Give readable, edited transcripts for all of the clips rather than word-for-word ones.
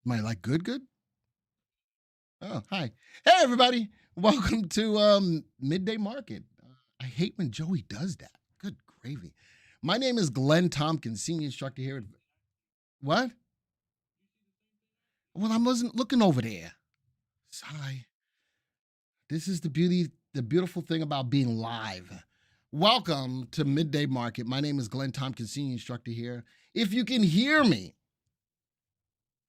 Am I like good? Oh, hi. Hey everybody. Welcome to Midday Market. I hate when Joey does that. Good gravy. My name is Glenn Tompkins, senior instructor here at what? Well, I wasn't looking over there. Sigh. This is the beautiful thing about being live. Welcome to Midday Market. My name is Glenn Tompkins, senior instructor here. If you can hear me,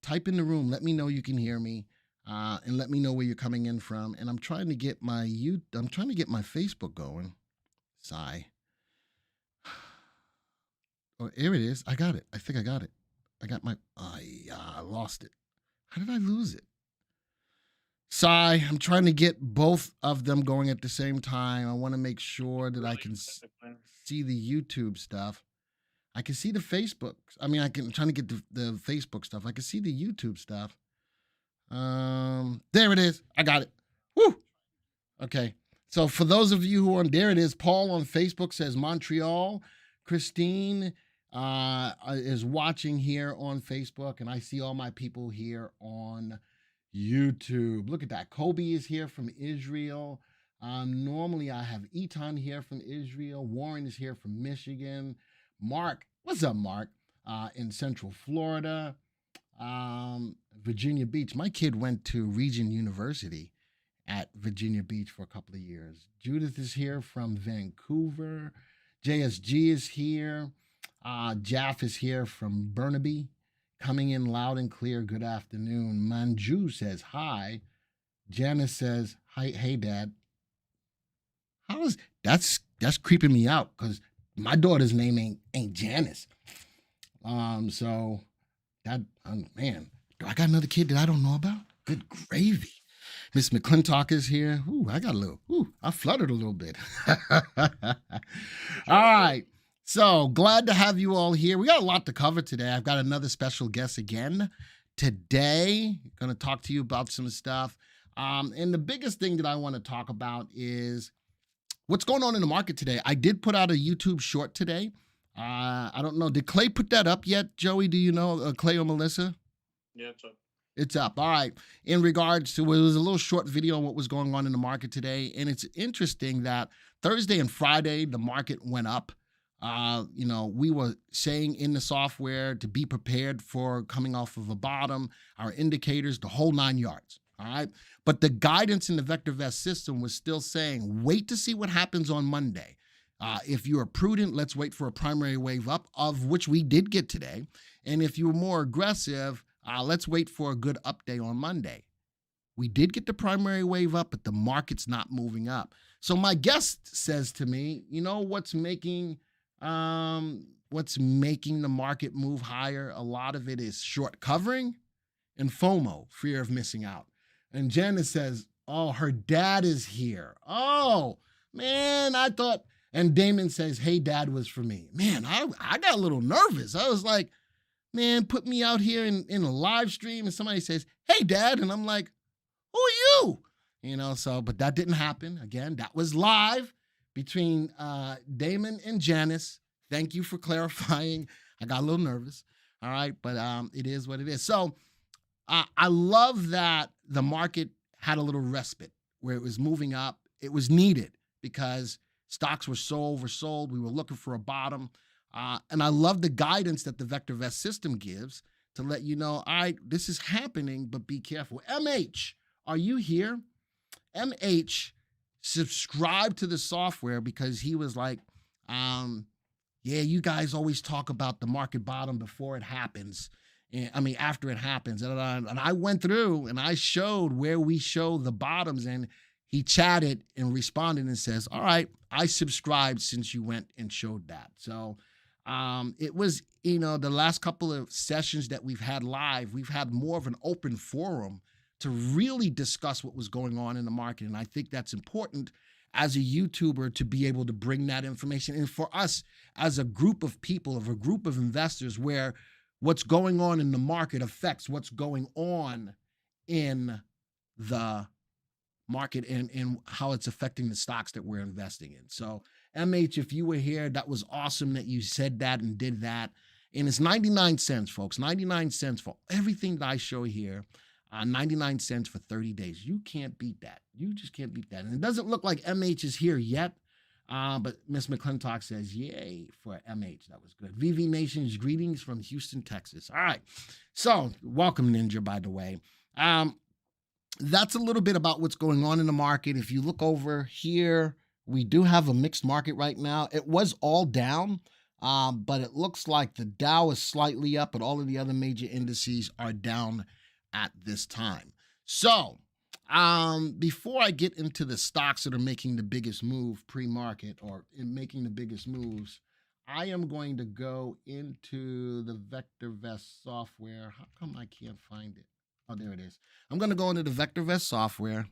type in the room. Let me know you can hear me. And let me know where you're coming in from. And I'm trying to get my Facebook going. Sigh. Oh, here it is. I got it. I think I got it. I got my. I lost it. How did I lose it? Sigh. I'm trying to get both of them going at the same time. I want to make sure that I can see the YouTube stuff. I can see the Facebook. I'm trying to get the Facebook stuff. I can see the YouTube stuff. There it is. I got it. Woo. Okay. So for those of you who are there, it is. Paul on Facebook says Montreal. Christine is watching here on Facebook, and I see all my people here on YouTube. Look at that. Kobe is here from Israel. Normally I have Eton here from Israel. Warren is here from Michigan. Mark, what's up, Mark? In Central Florida. Virginia Beach. My kid went to Regent University at Virginia Beach for a couple of years. Judith is here from Vancouver. JSG is here. Jaff is here from Burnaby. Coming in loud and clear. Good afternoon. Manju says hi. Janice says hi. Hey, Dad. That's creeping me out because my daughter's name ain't Janice. So that man, do I got another kid that I don't know about? Good gravy. Miss McClintock is here. Ooh, I fluttered a little bit. All right. So glad to have you all here. We got a lot to cover today. I've got another special guest again today. Going to talk to you about some stuff. And the biggest thing that I want to talk about is what's going on in the market today. I did put out a YouTube short today. I don't know. Did Clay put that up yet, Joey? Do you know, Clay or Melissa? Yeah, it's up. It's up. All right. In regards to, it was a little short video on what was going on in the market today. And it's interesting that Thursday and Friday, the market went up. We were saying in the software to be prepared for coming off of a bottom, our indicators, the whole 9 yards. All right. But the guidance in the VectorVest system was still saying, wait to see what happens on Monday. If you are prudent, let's wait for a primary wave up, of which we did get today. And if you were more aggressive, let's wait for a good up day on Monday. We did get the primary wave up, but the market's not moving up. So my guest says to me, you know what's making the market move higher? A lot of it is short covering and FOMO, fear of missing out. And Janice says, oh, her dad is here. Oh, man, I thought... And Damon says, hey, Dad was for me. Man, I got a little nervous. I was like, man, put me out here in a live stream and somebody says, hey, Dad. And I'm like, who are you? But that didn't happen. Again, that was live between Damon and Janice. Thank you for clarifying. I got a little nervous. All right. But it is what it is. So I love that the market had a little respite where it was moving up. It was needed because stocks were so oversold. We were looking for a bottom. And I love the guidance that the VectorVest system gives to let you know, all right, this is happening, but be careful. MH, are you here? MH subscribed to the software because he was like, yeah, you guys always talk about the market bottom before it happens. After it happens. And I went through and I showed where we show the bottoms, and he chatted and responded and says, all right, I subscribed since you went and showed that. So it was, the last couple of sessions that we've had live, we've had more of an open forum to really discuss what was going on in the market. And I think that's important as a YouTuber to be able to bring that information. And for us as a group of people, of a group of investors, where what's going on in the market affects what's going on in the market and how it's affecting the stocks that we're investing in. So MH, if you were here, that was awesome that you said that and did that. And it's 99 cents, folks. 99 cents for everything that I show here. 99 cents for 30 days. You can't beat that. You just can't beat that. And it doesn't look like MH is here yet. But Miss McClintock says, yay for MH. That was good. VV Nation's greetings from Houston, Texas. All right. So welcome, Ninja, by the way. That's a little bit about what's going on in the market. If you look over here, we do have a mixed market right now. It was all down, but it looks like the Dow is slightly up, but all of the other major indices are down at this time. So before I get into the stocks that are making the biggest move pre-market or in making the biggest moves, I am going to go into the VectorVest software. How come I can't find it? Oh, there it is. I'm going to go into the VectorVest software,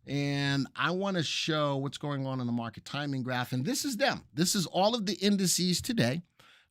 and I want to show what's going on in the market timing graph. And this is them. This is all of the indices today.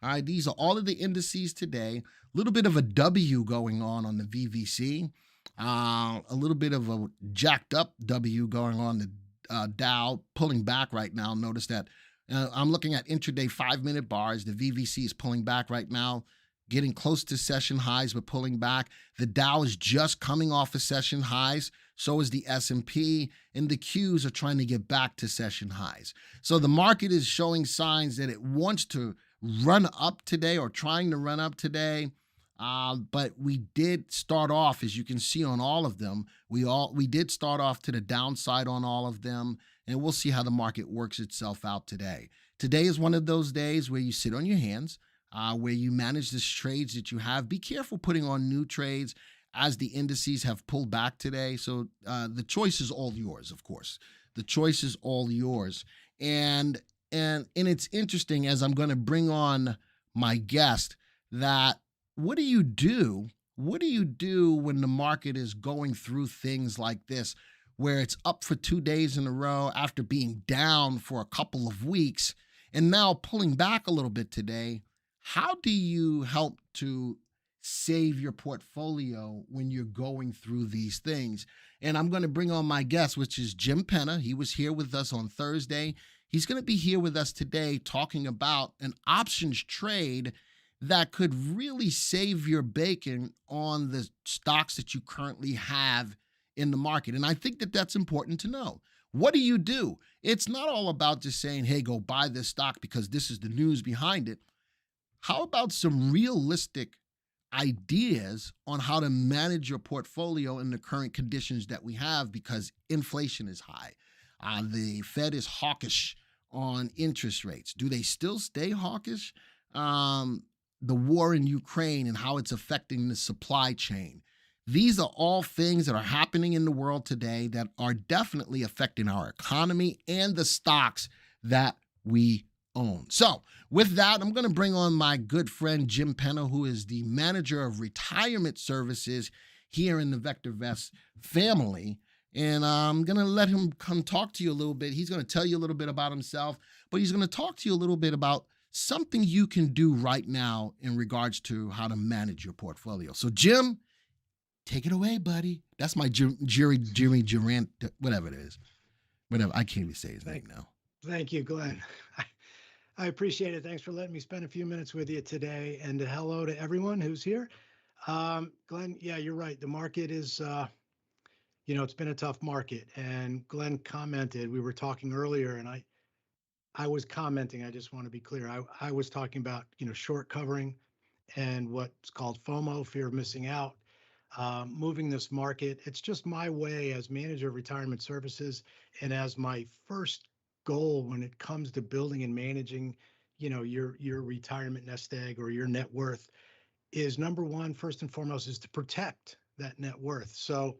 All right, these are all of the indices today. A little bit of a W going on the VVC. A little bit of a jacked up W going on the Dow, pulling back right now. Notice that I'm looking at intraday 5-minute bars. The VVC is pulling back right now, getting close to session highs, but pulling back. The Dow is just coming off of session highs. So is the S&P, and the Qs are trying to get back to session highs. So the market is showing signs that it wants to run up today or trying to run up today. But we did start off, as you can see on all of them, we did start off to the downside on all of them, and we'll see how the market works itself out today. Today is one of those days where you sit on your hands, where you manage the trades that you have. Be careful putting on new trades as the indices have pulled back today. So the choice is all yours, of course. The choice is all yours. And it's interesting, as I'm going to bring on my guest, that what do you do? What do you do when the market is going through things like this, where it's up for 2 days in a row after being down for a couple of weeks and now pulling back a little bit today? How do you help to save your portfolio when you're going through these things? And I'm going to bring on my guest, which is Jim Penna. He was here with us on Thursday. He's going to be here with us today talking about an options trade that could really save your bacon on the stocks that you currently have in the market. And I think that that's important to know. What do you do? It's not all about just saying, hey, go buy this stock because this is the news behind it. How about some realistic ideas on how to manage your portfolio in the current conditions that we have, because inflation is high. The Fed is hawkish on interest rates. Do they still stay hawkish? The war in Ukraine and how it's affecting the supply chain. These are all things that are happening in the world today that are definitely affecting our economy and the stocks that we own. So with that, I'm going to bring on my good friend Jim Penna, who is the manager of retirement services here in the VectorVest family. And I'm going to let him come talk to you a little bit. He's going to tell you a little bit about himself, but he's going to talk to you a little bit about something you can do right now in regards to how to manage your portfolio. So Jim, take it away, buddy. That's my Jerry Durant, whatever it is. Whatever. I can't even say his name now. Thank you, Glenn. I appreciate it. Thanks for letting me spend a few minutes with you today. And hello to everyone who's here. Glenn, yeah, you're right. The market is, it's been a tough market. And Glenn commented, we were talking earlier, and I was commenting, I just want to be clear. I was talking about, short covering and what's called FOMO, fear of missing out, moving this market. It's just my way as manager of retirement services and as my first goal when it comes to building and managing, your retirement nest egg or your net worth is number one, first and foremost, is to protect that net worth. So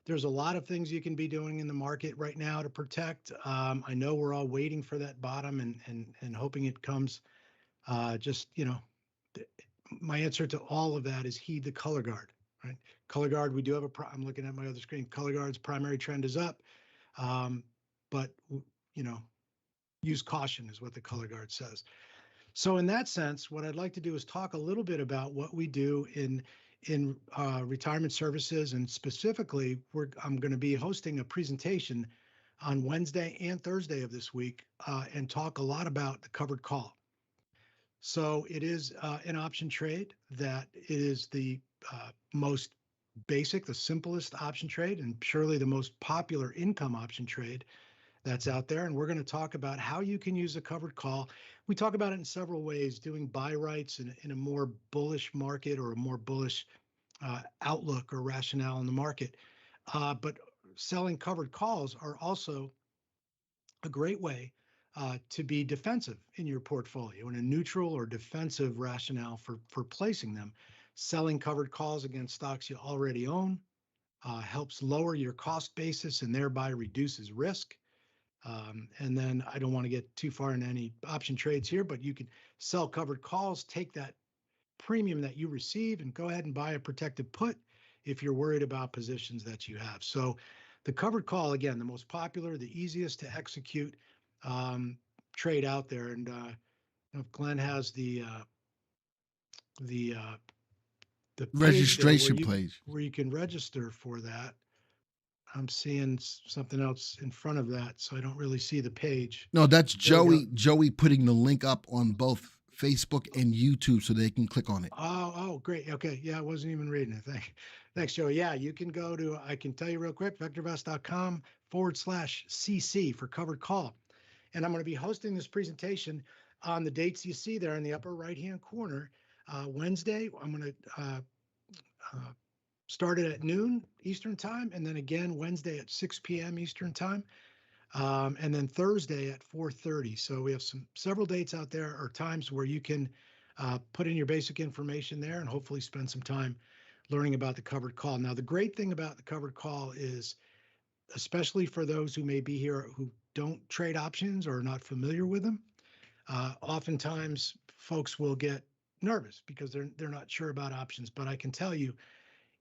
there's a lot of things you can be doing in the market right now to protect. I know we're all waiting for that bottom and hoping it comes. My answer to all of that is heed the color guard, right? Color guard, we do have I'm looking at my other screen. Color guard's primary trend is up, but use caution is what the color guard says. So in that sense, what I'd like to do is talk a little bit about what we do in retirement services, and specifically, I'm going to be hosting a presentation on Wednesday and Thursday of this week, and talk a lot about the covered call. So it is an option trade that it is the most basic, the simplest option trade, and surely the most popular income option trade that's out there. And we're going to talk about how you can use a covered call. We talk about it in several ways, doing buy rights in a more bullish market or a more bullish outlook or rationale in the market. But selling covered calls are also a great way to be defensive in your portfolio in a neutral or defensive rationale for placing them. Selling covered calls against stocks you already own helps lower your cost basis and thereby reduces risk. And then I don't want to get too far into any option trades here, but you can sell covered calls, take that premium that you receive and go ahead and buy a protected put if you're worried about positions that you have. So the covered call, again, the most popular, the easiest to execute trade out there. And if Glenn has the page there Registration page. where you can register for that. I'm seeing something else in front of that, so I don't really see the page. No, that's There we Joey. Joey putting the link up on both Facebook and YouTube so they can click on it. Oh, great. Okay. Yeah, I wasn't even reading it. Thanks, Joey. Yeah, you can go to, I can tell you real quick, vectorvest.com/CC for covered call. And I'm going to be hosting this presentation on the dates you see there in the upper right-hand corner. Wednesday, I'm going to start it at noon Eastern time, and then again Wednesday at 6 p.m. Eastern time, and then Thursday at 4:30. So we have several dates out there or times where you can put in your basic information there and hopefully spend some time learning about the covered call. Now, the great thing about the covered call is, especially for those who may be here who don't trade options or are not familiar with them, oftentimes folks will get nervous because they're not sure about options. But I can tell you,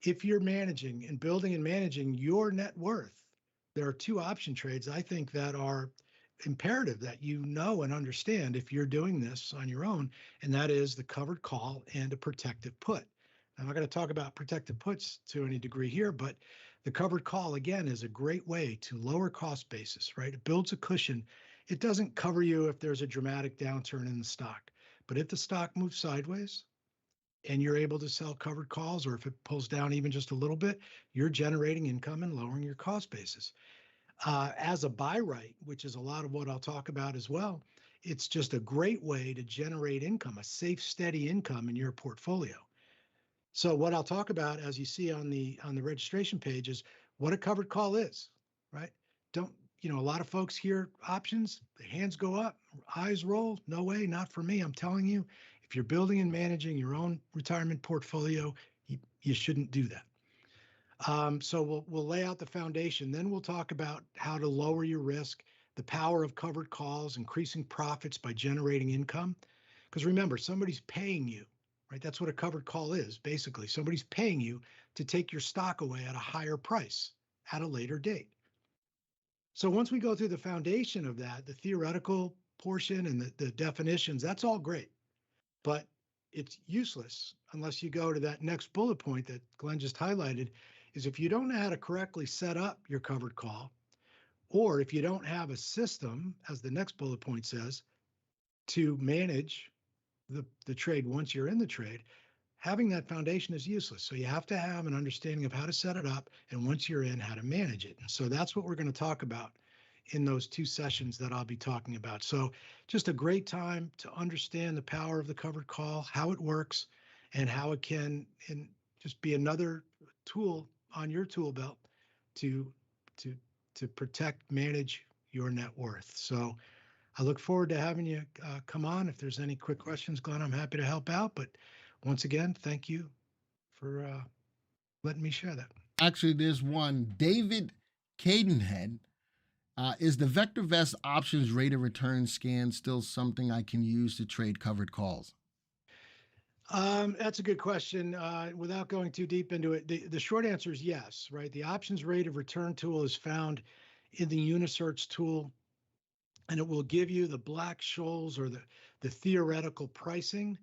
if you're managing and building and managing your net worth, there are two option trades I think that are imperative that you know and understand if you're doing this on your own, and that is the covered call and a protective put. I'm not going to talk about protective puts to any degree here, but the covered call, again, is a great way to lower cost basis, right? It builds a cushion. It doesn't cover you if there's a dramatic downturn in the stock, but if the stock moves sideways, and you're able to sell covered calls, or if it pulls down even just a little bit, you're generating income and lowering your cost basis. As a buy right, which is a lot of what I'll talk about as well, it's just a great way to generate income, a safe, steady income in your portfolio. So what I'll talk about, as you see on the registration page, is what a covered call is, right? A lot of folks hear options, the hands go up, eyes roll. No way, not for me. I'm telling you, if you're building and managing your own retirement portfolio, you shouldn't do that. So we'll lay out the foundation. Then we'll talk about how to lower your risk, the power of covered calls, increasing profits by generating income. Because remember, somebody's paying you, right? That's what a covered call is, basically. Somebody's paying you to take your stock away at a higher price at a later date. So once we go through the foundation of that, the theoretical portion and the definitions, that's all great. But it's useless unless you go to that next bullet point that Glenn just highlighted, is if you don't know how to correctly set up your covered call, or if you don't have a system, as the next bullet point says, to manage the trade once you're in the trade, having that foundation is useless. So you have to have an understanding of how to set it up, and once you're in, how to manage it. And so that's what we're going to talk about in those two sessions that I'll be talking about. So just a great time to understand the power of the covered call, how it works, and how it can just be another tool on your tool belt to protect, manage your net worth. So I look forward to having you come on. If there's any quick questions, Glenn, I'm happy to help out. But once again, thank you for letting me share that. Actually, there's one. David Cadenhead. Is the VectorVest options rate of return scan still something I can use to trade covered calls? That's a good question. Without going too deep into it, the short answer is yes, right? The options rate of return tool is found in the Unisearch tool, and it will give you the Black-Scholes or the theoretical pricing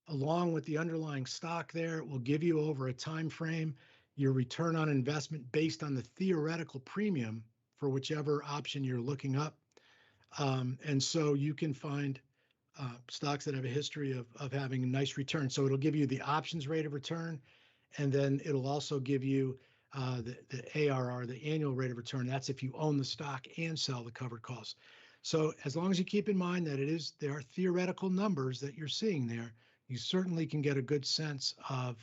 along with the underlying stock there. It will give you over a time frame your return on investment based on the theoretical premium for whichever option you're looking up. And so you can find stocks that have a history of having a nice return. So it'll give you the options rate of return, and then it'll also give you the ARR, the annual rate of return. That's if you own the stock and sell the covered calls. So as long as you keep in mind that there are theoretical numbers that you're seeing there, you certainly can get a good sense of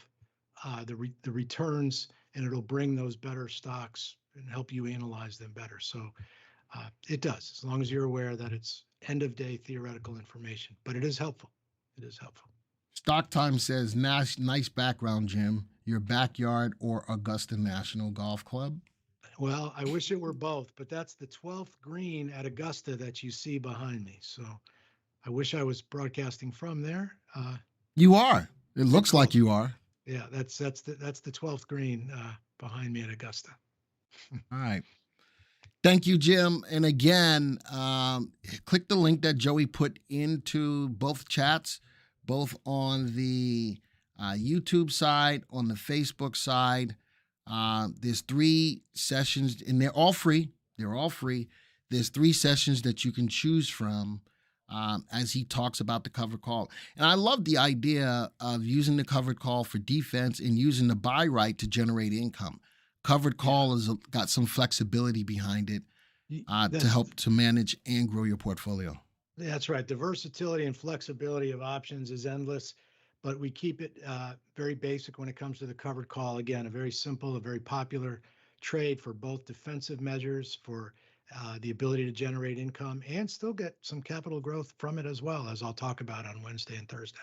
the returns, and it'll bring those better stocks and help you analyze them better. So it does, as long as you're aware that it's end of day theoretical information, but it is helpful. It is helpful. Stock Time says, nice background, Jim. Your backyard or Augusta National Golf Club? Well, I wish it were both, but that's the 12th green at Augusta that you see behind me. So I wish I was broadcasting from there. You are. It looks like you are. Yeah, that's the 12th green behind me at Augusta. All right. Thank you, Jim. And again, click the link that Joey put into both chats, both on the YouTube side, on the Facebook side. There's 3 sessions, and they're all free. They're all free. There's 3 sessions that you can choose from as he talks about the covered call. And I love the idea of using the covered call for defense and using the buy right to generate income. Covered call has got some flexibility behind it to help to manage and grow your portfolio. That's right. The versatility and flexibility of options is endless, but we keep it very basic when it comes to the covered call. Again, a very simple, a very popular trade for both defensive measures, for the ability to generate income and still get some capital growth from it as well, as I'll talk about on Wednesday and Thursday.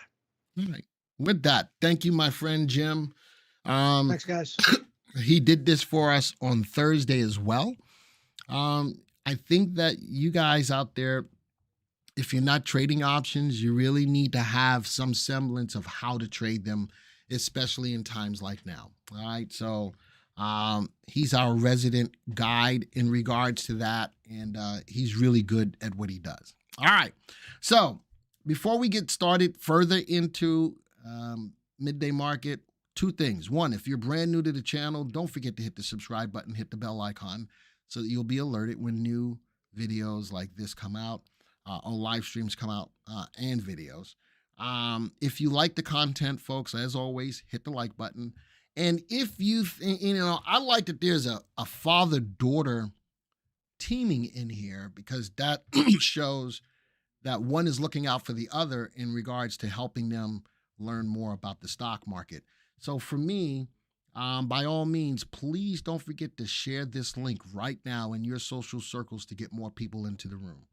All right. With that, thank you, my friend Jim. Thanks, guys. He did this for us on Thursday as well. I think that you guys out there, if you're not trading options, you really need to have some semblance of how to trade them, especially in times like now. All right. So he's our resident guide in regards to that, and he's really good at what he does. All right. So before we get started further into midday market, 2 things. 1, if you're brand new to the channel, don't forget to hit the subscribe button, hit the bell icon so that you'll be alerted when new videos like this come out, or live streams come out, and videos. If you like the content, folks, as always, hit the like button. And if I like that there's a father-daughter teaming in here, because that shows that one is looking out for the other in regards to helping them learn more about the stock market. So for me, by all means, please don't forget to share this link right now in your social circles to get more people into the room.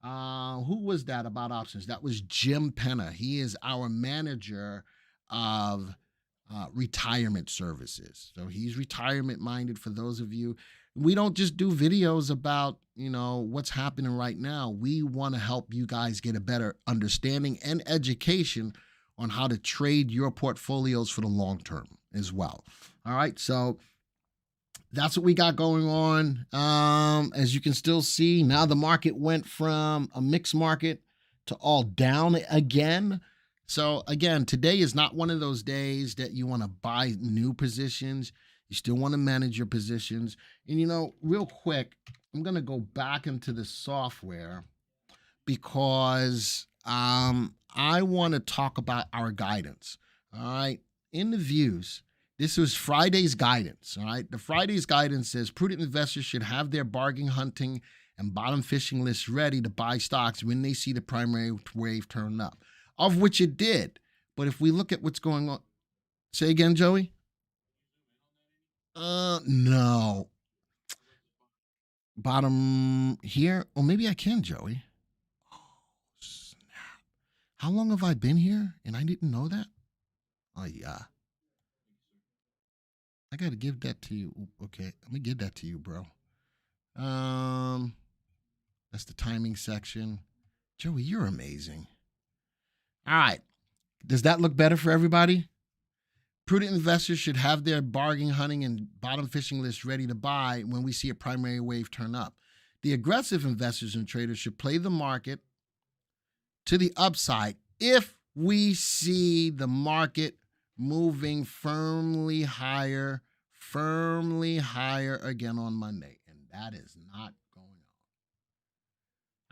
Who was that about options? That was Jim Penna. He is our manager of retirement services. So he's retirement minded. For those of you, we don't just do videos about, what's happening right now. We want to help you guys get a better understanding and education on how to trade your portfolios for the long term as well. All right. So that's what we got going on. As you can still see, now the market went from a mixed market to all down again. So again, today is not one of those days that you want to buy new positions. You still want to manage your positions. And real quick, I'm going to go back into the software because I want to talk about our guidance. All right. In the views, this was Friday's guidance. All right. The Friday's guidance says prudent investors should have their bargain hunting and bottom fishing lists ready to buy stocks when they see the primary wave turn up, of which it did. But if we look at what's going on, say again, Joey? No. Bottom here? Or maybe I can, Joey. How long have I been here and I didn't know that? Oh, yeah. I got to give that to you. Okay, let me give that to you, bro. That's the timing section. Joey, you're amazing. All right. Does that look better for everybody? Prudent investors should have their bargain hunting and bottom fishing lists ready to buy when we see a primary wave turn up. The aggressive investors and traders should play the market to the upside if we see the market moving firmly higher again on Monday. And that is not going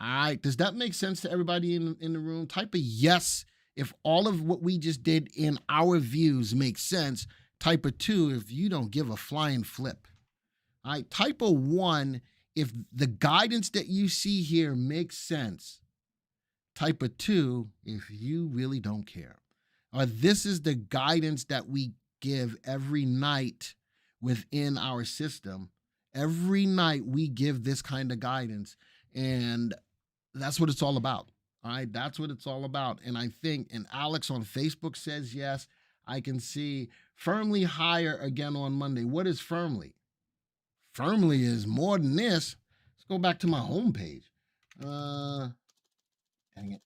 All right. Does that make sense to everybody in the room? Type a yes if all of what we just did in our views makes sense. Type a 2 if you don't give a flying flip. All right. Type a 1 if the guidance that you see here makes sense. Type a 2 if you really don't care. This is the guidance that we give every night within our system. Every night we give this kind of guidance, and that's what it's all about. All right, that's what it's all about. And I think, and Alex on Facebook says yes. I can see firmly higher again on Monday. What is firmly? Firmly is more than this. Let's go back to my homepage. Dang it.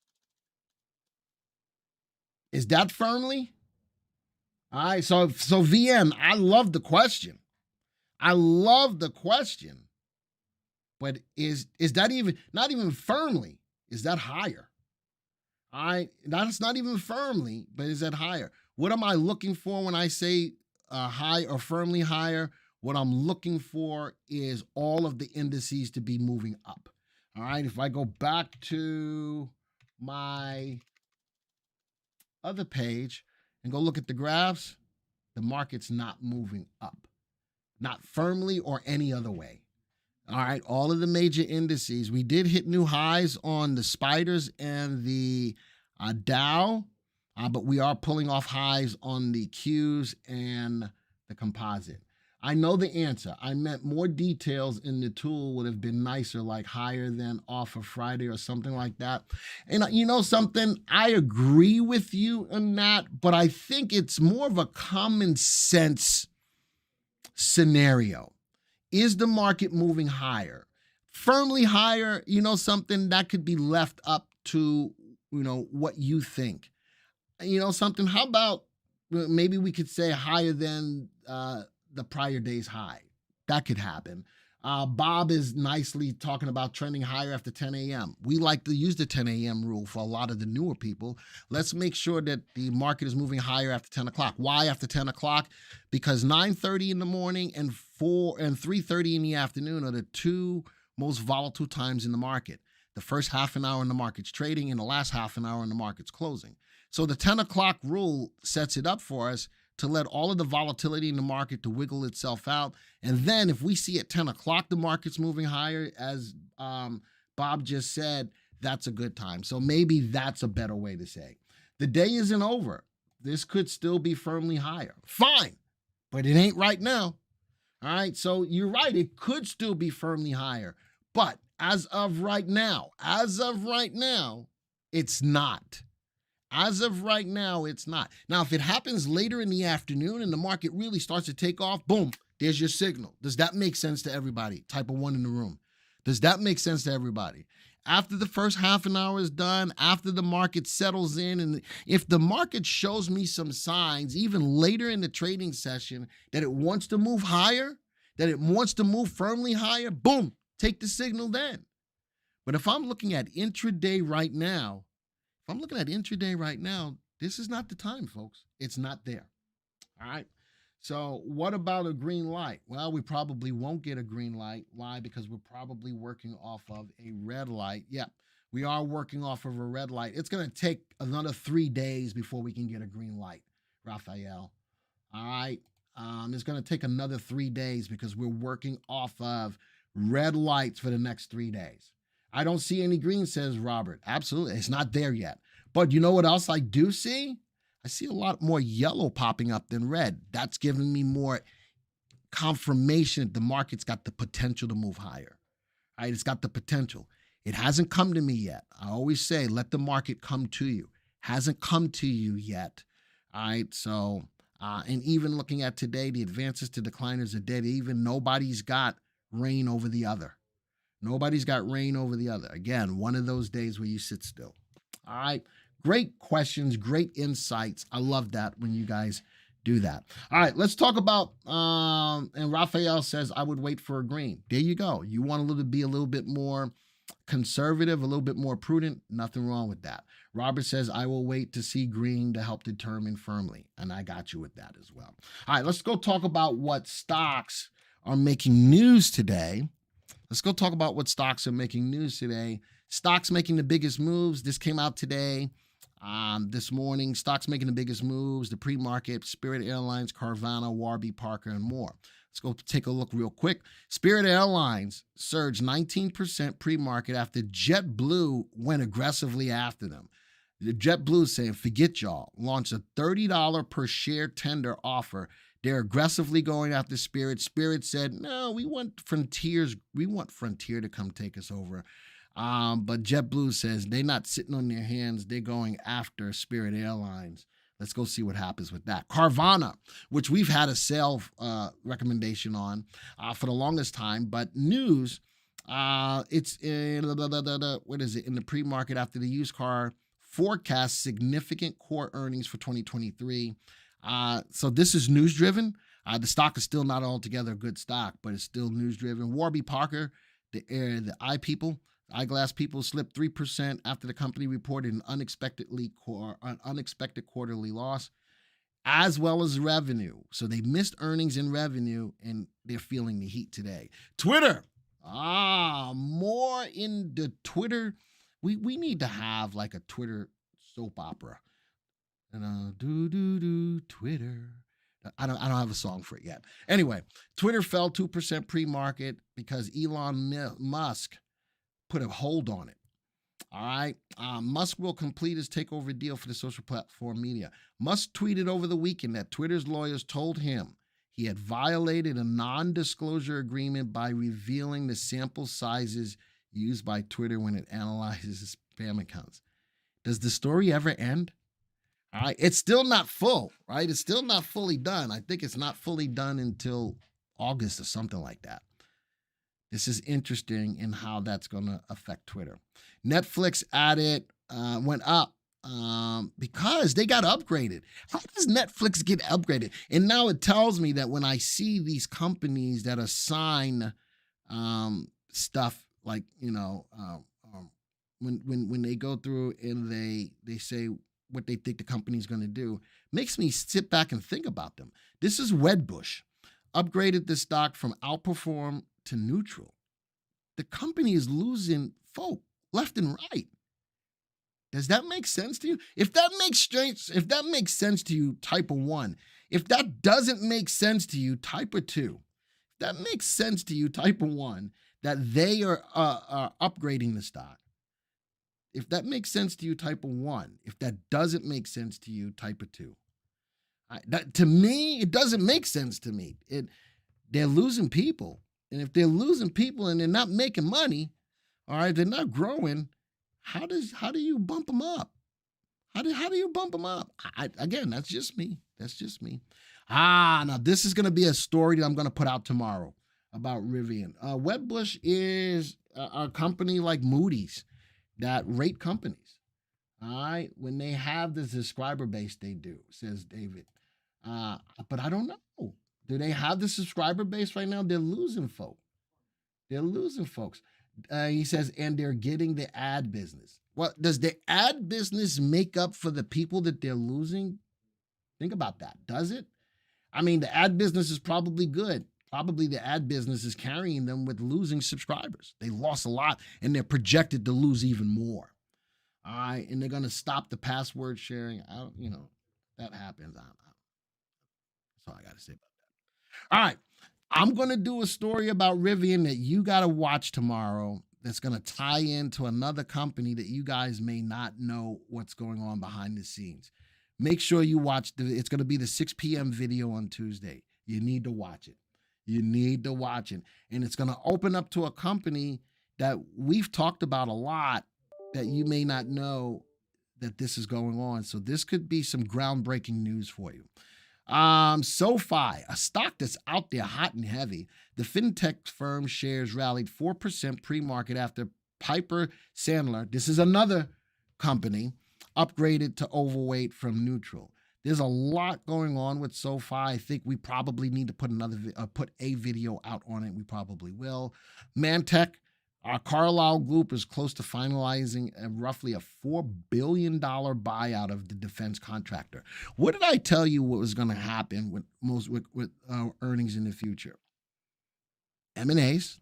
Is that firmly? All right, so VM, I love the question. I love the question. But is that even, not even firmly, is that higher? All right, that's not even firmly, but is that higher? What am I looking for when I say high or firmly higher? What I'm looking for is all of the indices to be moving up. All right, if I go back to my other page and go look at the graphs, the market's not moving up, not firmly or any other way. All right, all of the major indices, we did hit new highs on the spiders and the Dow, but we are pulling off highs on the Qs and the composite. I know the answer. I meant more details in the tool would have been nicer, like higher than off of Friday or something like that. And you know something? I agree with you on that, but I think it's more of a common sense scenario. Is the market moving higher? Firmly higher, you know something? That could be left up to, you know, what you think. You know something? How about maybe we could say higher than the prior day's high? That could happen. Bob is nicely talking about trending higher after 10 a.m. We like to use the 10 a.m. rule for a lot of the newer people. Let's make sure that the market is moving higher after 10 o'clock. Why after 10 o'clock? Because 9:30 in the morning and 3:30 in the afternoon are the two most volatile times in the market. The first half an hour in the market's trading and the last half an hour in the market's closing. So the 10 o'clock rule sets it up for us to let all of the volatility in the market to wiggle itself out. And then if we see at 10 o'clock the market's moving higher, as Bob just said, that's a good time. So maybe that's a better way to say. The day isn't over. This could still be firmly higher. Fine, but it ain't right now. All right, so you're right. It could still be firmly higher. But as of right now, it's not. As of right now, it's not. Now, if it happens later in the afternoon and the market really starts to take off, boom, there's your signal. Does that make sense to everybody? Type of 1 in the room. Does that make sense to everybody? After the first half an hour is done, after the market settles in, and if the market shows me some signs, even later in the trading session, that it wants to move higher, that it wants to move firmly higher, boom, take the signal then. But if I'm looking at intraday right now, this is not the time, folks. It's not there. All right. So what about a green light? Well, we probably won't get a green light. Why? Because we're probably working off of a red light. Yeah, we are working off of a red light. It's going to take another 3 days before we can get a green light, Raphael. All right. It's going to take another 3 days because we're working off of red lights for the next 3 days. I don't see any green, says Robert. Absolutely. It's not there yet. But you know what else I do see? I see a lot more yellow popping up than red. That's giving me more confirmation that the market's got the potential to move higher. All right, it's got the potential. It hasn't come to me yet. I always say, let the market come to you. Hasn't come to you yet. All right, so, and even looking at today, the advances to decliners are dead even. Nobody's got rain over the other. Nobody's got rain over the other. Again, one of those days where you sit still. All right. Great questions, great insights. I love that when you guys do that. All right, let's talk about, and Raphael says, I would wait for a green. There you go. You want to be a little bit more conservative, a little bit more prudent. Nothing wrong with that. Robert says, I will wait to see green to help determine firmly. And I got you with that as well. All right, let's go talk about what stocks are making news today. Let's go talk about what stocks are making news today. Stocks making the biggest moves. This came out today, this morning. Stocks making the biggest moves. The pre-market, Spirit Airlines, Carvana, Warby Parker, and more. Let's go take a look real quick. Spirit Airlines surged 19% pre-market after JetBlue went aggressively after them. The JetBlue is saying, forget y'all. Launched a $30 per share tender offer. They're aggressively going after Spirit. Spirit said, no, we want Frontier to come take us over. But JetBlue says they're not sitting on their hands. They're going after Spirit Airlines. Let's go see what happens with that. Carvana, which we've had a sell recommendation on for the longest time, but news, it's in, what is it, in the pre-market after the used car forecast significant core earnings for 2023. So this is news-driven. The stock is still not altogether a good stock, but it's still news-driven. Warby Parker, the eyeglass people slipped 3% after the company reported an unexpected quarterly loss, as well as revenue. So they missed earnings and revenue, and they're feeling the heat today. Twitter, more in the Twitter. We need to have like a Twitter soap opera. And Twitter. I don't have a song for it yet. Anyway, Twitter fell 2% pre-market because Elon Musk put a hold on it. All right. Musk will complete his takeover deal for the social platform media. Musk tweeted over the weekend that Twitter's lawyers told him he had violated a non-disclosure agreement by revealing the sample sizes used by Twitter when it analyzes spam accounts. Does the story ever end? All right. It's still not full, right? It's still not fully done. I think it's not fully done until August or something like that. This is interesting in how that's going to affect Twitter. Netflix went up because they got upgraded. How does Netflix get upgraded? And now it tells me that when I see these companies that assign stuff like, when they go through and they say what they think the company's going to do, makes me sit back and think about them. This is Wedbush. Upgraded the stock from outperform to neutral. The company is losing folk left and right. Does that make sense to you? If that makes sense to you, type a 1. If that doesn't make sense to you, type a 2. If that makes sense to you, type a 1. That they are upgrading the stock. If that makes sense to you, type a 1. If that doesn't make sense to you, type a 2. To me, it doesn't make sense to me. They're losing people. And if they're losing people and they're not making money, all right, they're not growing, how do you bump them up? How do you bump them up? Again, that's just me. Now this is going to be a story that I'm going to put out tomorrow about Rivian. Wedbush is a company like Moody's that rate companies. All right, when they have the subscriber base, they do, says David. But I don't know. Do they have the subscriber base right now? They're losing folks. He says, and they're getting the ad business. Well, does the ad business make up for the people that they're losing? Think about that. Does it? I mean, the ad business is probably good. Probably the ad business is carrying them with losing subscribers. They lost a lot, and they're projected to lose even more. All right, and they're going to stop the password sharing. That happens. That's all I got to say about that. All right, I'm going to do a story about Rivian that you got to watch tomorrow that's going to tie into another company that you guys may not know what's going on behind the scenes. Make sure you watch. It's going to be the 6 p.m. video on Tuesday. You need to watch it. And it's going to open up to a company that we've talked about a lot that you may not know that this is going on. So this could be some groundbreaking news for you. SoFi, a stock that's out there hot and heavy. The fintech firm shares rallied 4% pre-market after Piper Sandler, this is another company, upgraded to overweight from neutral. There's a lot going on with SoFi. I think we probably need to put a video out on it. We probably will. Mantech, our Carlyle Group is close to finalizing roughly a $4 billion buyout of the defense contractor. What did I tell you what was going to happen with earnings in the future? M&As,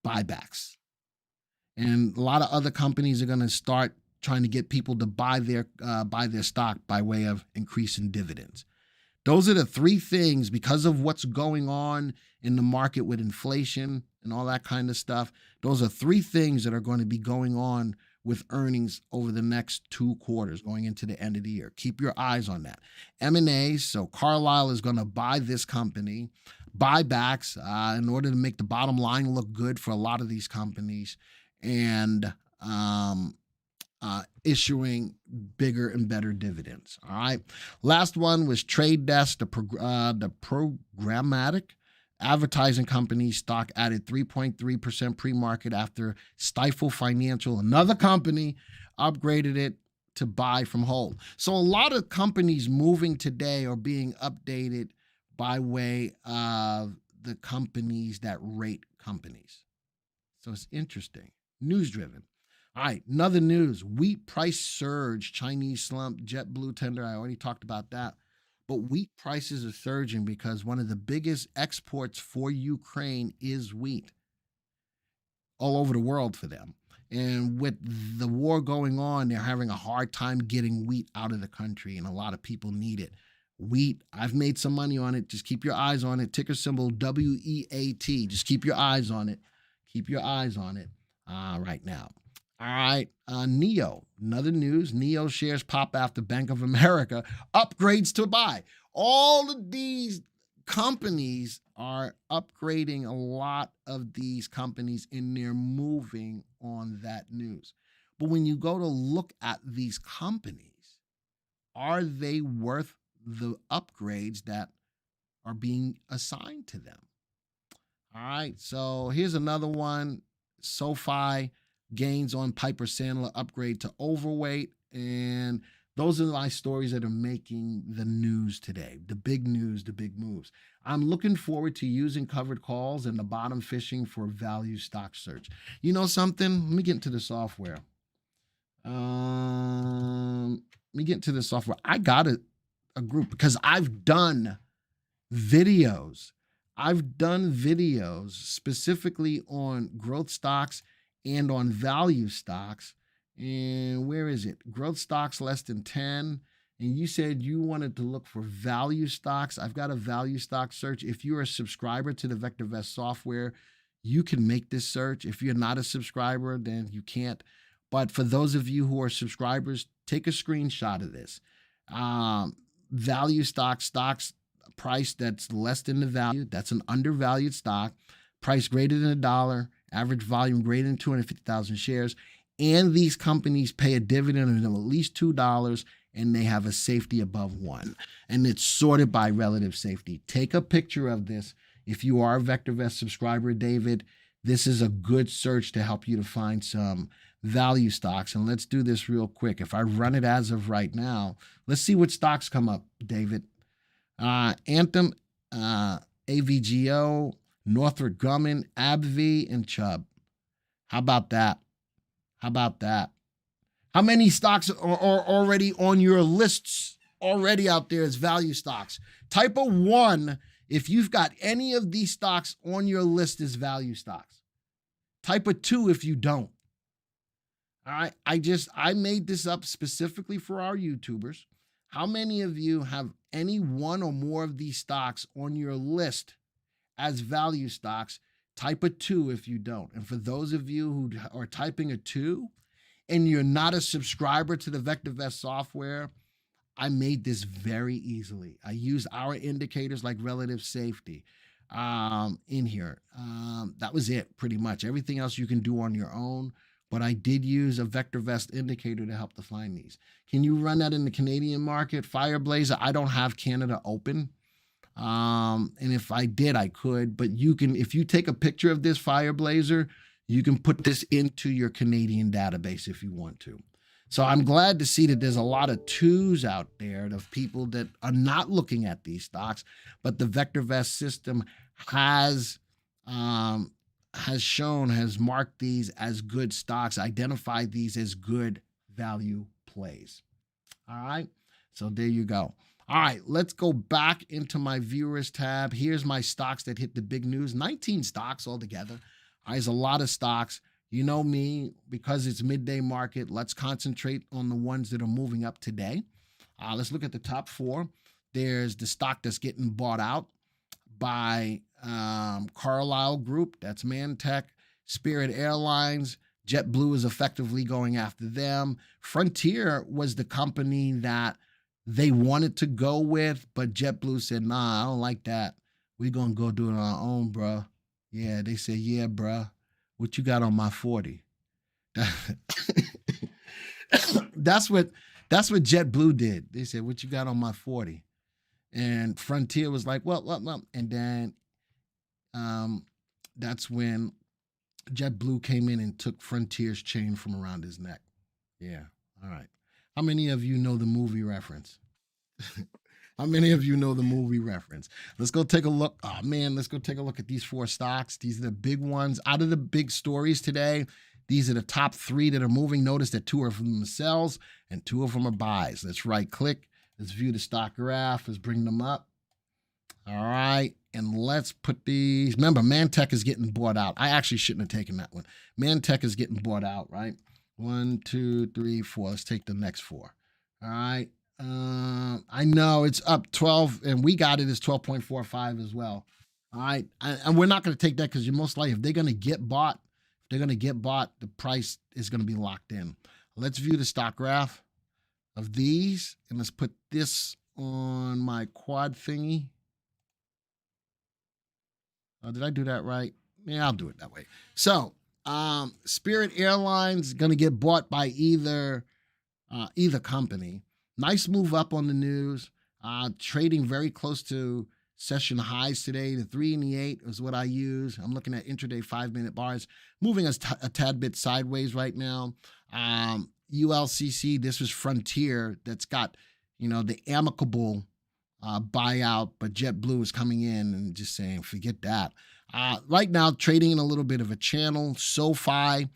buybacks. And a lot of other companies are going to start trying to get people to buy their stock by way of increasing dividends. Those are the three things, because of what's going on in the market with inflation and all that kind of stuff. Those are three things that are going to be going on with earnings over the next 2 quarters going into the end of the year. Keep your eyes on that. M&A, so Carlyle is going to buy this company, buybacks in order to make the bottom line look good for a lot of these companies, and issuing bigger and better dividends. All right. Last one was Trade Desk, the programmatic advertising company. Stock added 3.3% pre-market after Stifel Financial, another company, upgraded it to buy from hold. So a lot of companies moving today are being updated by way of the companies that rate companies. So it's interesting. News driven. All right, another news. Wheat price surge, Chinese slump, JetBlue tender. I already talked about that. But wheat prices are surging because one of the biggest exports for Ukraine is wheat all over the world for them. And with the war going on, they're having a hard time getting wheat out of the country, and a lot of people need it. Wheat, I've made some money on it. Just keep your eyes on it. Ticker symbol WEAT. Just keep your eyes on it. Keep your eyes on it right now. All right, NEO, another news. NEO shares pop after Bank of America upgrades to buy. All of these companies are upgrading a lot of these companies, and they're moving on that news. But when you go to look at these companies, are they worth the upgrades that are being assigned to them? All right, so here's another one. SoFi gains on Piper Sandler upgrade to overweight. And those are my stories that are making the news today. The big news, the big moves. I'm looking forward to using covered calls and the bottom fishing for value stock search. You know something? Let me get into the software. I got a group because I've done videos. Specifically on growth stocks and on value stocks. And where is it? Growth stocks less than 10. And you said you wanted to look for value stocks. I've got a value stock search. If you're a subscriber to the VectorVest software, you can make this search. If you're not a subscriber, then you can't. But for those of you who are subscribers, take a screenshot of this. Value stocks price that's less than the value. That's an undervalued stock. Price greater than $1. Average volume greater than 250,000 shares. And these companies pay a dividend of at least $2, and they have a safety above 1. And it's sorted by relative safety. Take a picture of this. If you are a VectorVest subscriber, David, this is a good search to help you to find some value stocks. And let's do this real quick. If I run it as of right now, let's see what stocks come up, David. Anthem, AVGO, Northrop Grumman, AbbVie, and Chubb. How about that? How many stocks are already on your lists already out there as value stocks? Type a 1 if you've got any of these stocks on your list as value stocks. Type a 2 if you don't. All right, I made this up specifically for our YouTubers. How many of you have any one or more of these stocks on your list as value stocks? Type a 2 if you don't. And for those of you who are typing a 2 and you're not a subscriber to the VectorVest software, I made this very easily. I use our indicators like relative safety in here. That was it pretty much. Everything else you can do on your own. But I did use a VectorVest indicator to help to find these. Can you run that in the Canadian market? Fireblazer, I don't have Canada open. And if I did, I could. But you can, if you take a picture of this Fireblazer, you can put this into your Canadian database if you want to. So I'm glad to see that there's a lot of 2s out there of people that are not looking at these stocks, but the VectorVest system has marked these as good stocks, identified these as good value plays. All right, so there you go. All right, let's go back into my viewers tab. Here's my stocks that hit the big news. 19 stocks altogether. There's a lot of stocks. You know me, because it's midday market, let's concentrate on the ones that are moving up today. Let's look at the top 4. There's the stock that's getting bought out by Carlyle Group. That's Mantech. Spirit Airlines. JetBlue is effectively going after them. Frontier was the company that they wanted to go with, but JetBlue said, nah, I don't like that. We're going to go do it on our own, bruh. Yeah, they said, yeah, bruh. What you got on my 40? That's what JetBlue did. They said, what you got on my 40? And Frontier was like, well. And then that's when JetBlue came in and took Frontier's chain from around his neck. Yeah. All right. How many of you know the movie reference? How many of you know the movie reference? Let's go take a look. Oh, man, let's go take a look at these 4 stocks. These are the big ones. Out of the big stories today, these are the top 3 that are moving. Notice that 2 of them are sells and 2 of them are buys. Let's right-click. Let's view the stock graph. Let's bring them up. All right. And let's put these. Remember, Mantech is getting bought out. I actually shouldn't have taken that one. Mantech is getting bought out, right? 1, 2, 3, 4. Let's take the next 4. All right. I know it's up 12, and we got it as 12.45 as well. All right. And we're not going to take that because you're most likely, if they're going to get bought, the price is going to be locked in. Let's view the stock graph of these, and let's put this on my quad thingy. Did I do that right? Yeah, I'll do it that way. So, Spirit Airlines going to get bought by either company. Nice move up on the news. Trading very close to session highs today. The 3 and the 8 is what I use. I'm looking at intraday 5-minute bars, moving us a tad bit sideways right now. ULCC, this is Frontier that's got, the amicable buyout, but JetBlue is coming in and just saying, forget that. Right now, trading in a little bit of a channel. SoFi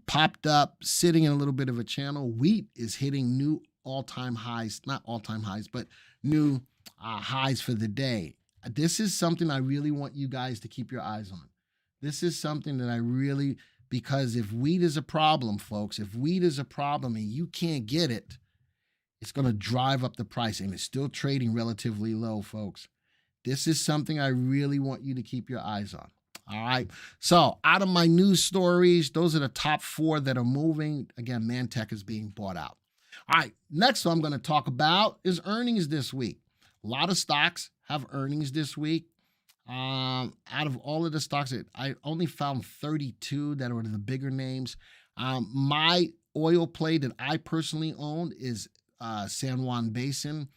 popped up, sitting in a little bit of a channel. Wheat is hitting new all-time highs, not all-time highs, but new highs for the day. This is something I really want you guys to keep your eyes on. This is something that because if wheat is a problem, folks, if wheat is a problem and you can't get it, it's going to drive up the price, and it's still trading relatively low, folks. This is something I really want you to keep your eyes on. All right. So out of my news stories, those are the top 4 that are moving. Again, Mantech is being bought out. All right. Next one I'm going to talk about is earnings this week. A lot of stocks have earnings this week. Out of all of the stocks, I only found 32 that are the bigger names. My oil play that I personally owned is San Juan Basin.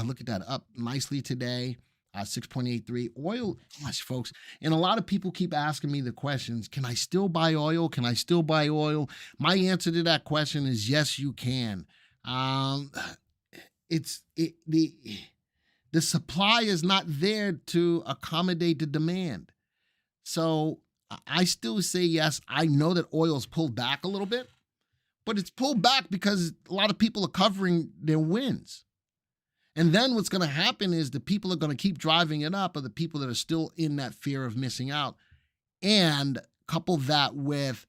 Look at that, up nicely today, 6.83. Oil, gosh, folks, and a lot of people keep asking me the questions, can I still buy oil? Can I still buy oil? My answer to that question is yes, you can. The supply is not there to accommodate the demand. So I still say yes. I know that oil's pulled back a little bit, but it's pulled back because a lot of people are covering their wins. And then what's going to happen is the people are going to keep driving it up, are the people that are still in that fear of missing out. And couple that with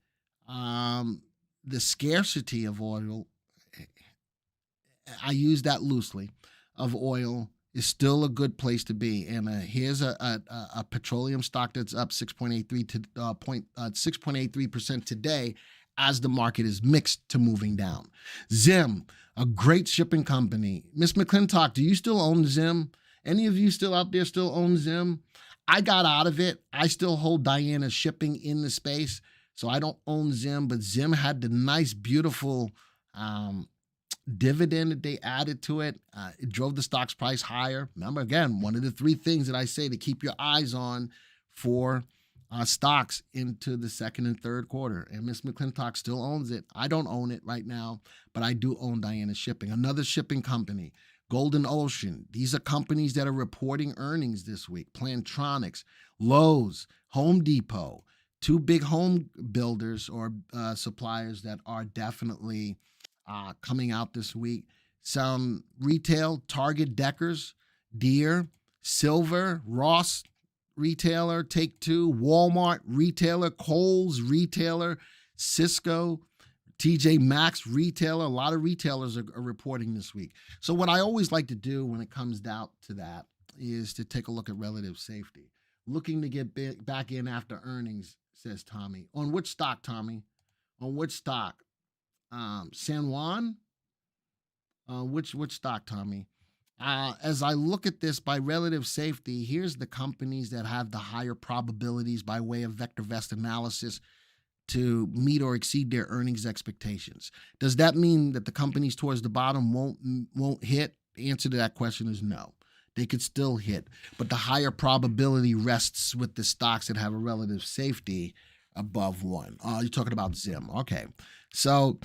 the scarcity of oil, I use that loosely, of oil, is still a good place to be. And here's a petroleum stock that's up 6.83% today, as the market is mixed to moving down. Zim, a great shipping company. Miss McClintock, do you still own Zim? Any of you still out there still own Zim? I got out of it. I still hold Diana Shipping in the space, so I don't own Zim, but Zim had the nice, beautiful dividend that they added to it. It drove the stock's price higher. Remember, again, one of the 3 things that I say to keep your eyes on for stocks into the second and third quarter. And Miss McClintock still owns it. I don't own it right now, but I do own Diana Shipping, another shipping company. Golden Ocean. These are companies that are reporting earnings this week. Plantronics, Lowe's, Home Depot, 2 big home builders or suppliers that are definitely coming out this week. Some retail, Target, Deckers, Deere, Silver, Ross, retailer, Take-Two, Walmart, retailer, Kohl's, retailer, Cisco, TJ Maxx, retailer. A lot of retailers are reporting this week. So what I always like to do when it comes down to that is to take a look at relative safety. Looking to get back in after earnings, says Tommy. On which stock, Tommy? On which stock? San Juan? Which stock, Tommy? As I look at this by relative safety, here's the companies that have the higher probabilities by way of VectorVest analysis to meet or exceed their earnings expectations. Does that mean that the companies towards the bottom won't hit? The answer to that question is no. They could still hit, but the higher probability rests with the stocks that have a relative safety above 1. You're talking about Zim. Okay. So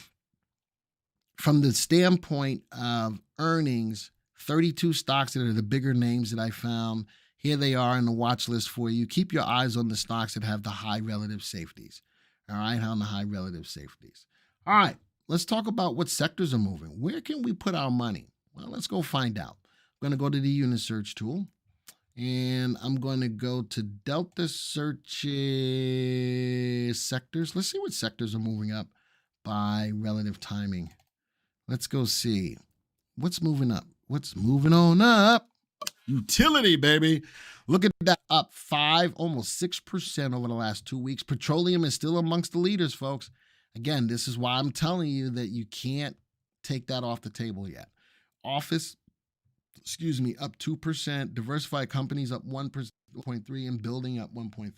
from the standpoint of earnings, 32 stocks that are the bigger names that I found. Here they are in the watch list for you. Keep your eyes on the stocks that have the high relative safeties. All right, on the high relative safeties. All right, let's talk about what sectors are moving. Where can we put our money? Well, let's go find out. I'm going to go to the Unisearch tool, and I'm going to go to Delta Searches sectors. Let's see what sectors are moving up by relative timing. Let's go see what's moving up. What's moving on up? Utility, baby. Look at that, up 5, almost 6% over the last 2 weeks. Petroleum is still amongst the leaders, folks. Again, this is why I'm telling you that you can't take that off the table yet. Office, up 2%. Diversified companies up 1.3%, and building up 1.3%.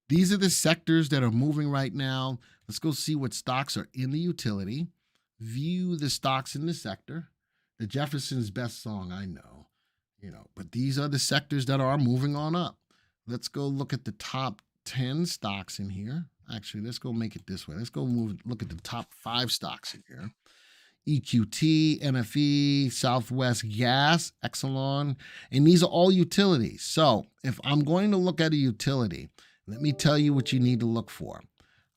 These are the sectors that are moving right now. Let's go see what stocks are in the utility. View the stocks in the sector. The Jefferson's best song, I know, but these are the sectors that are moving on up. Let's go look at the top 10 stocks in here. Actually, let's go make it this way. Let's go look at the top 5 stocks in here. EQT, NFE, Southwest Gas, Exelon, and these are all utilities. So if I'm going to look at a utility, let me tell you what you need to look for.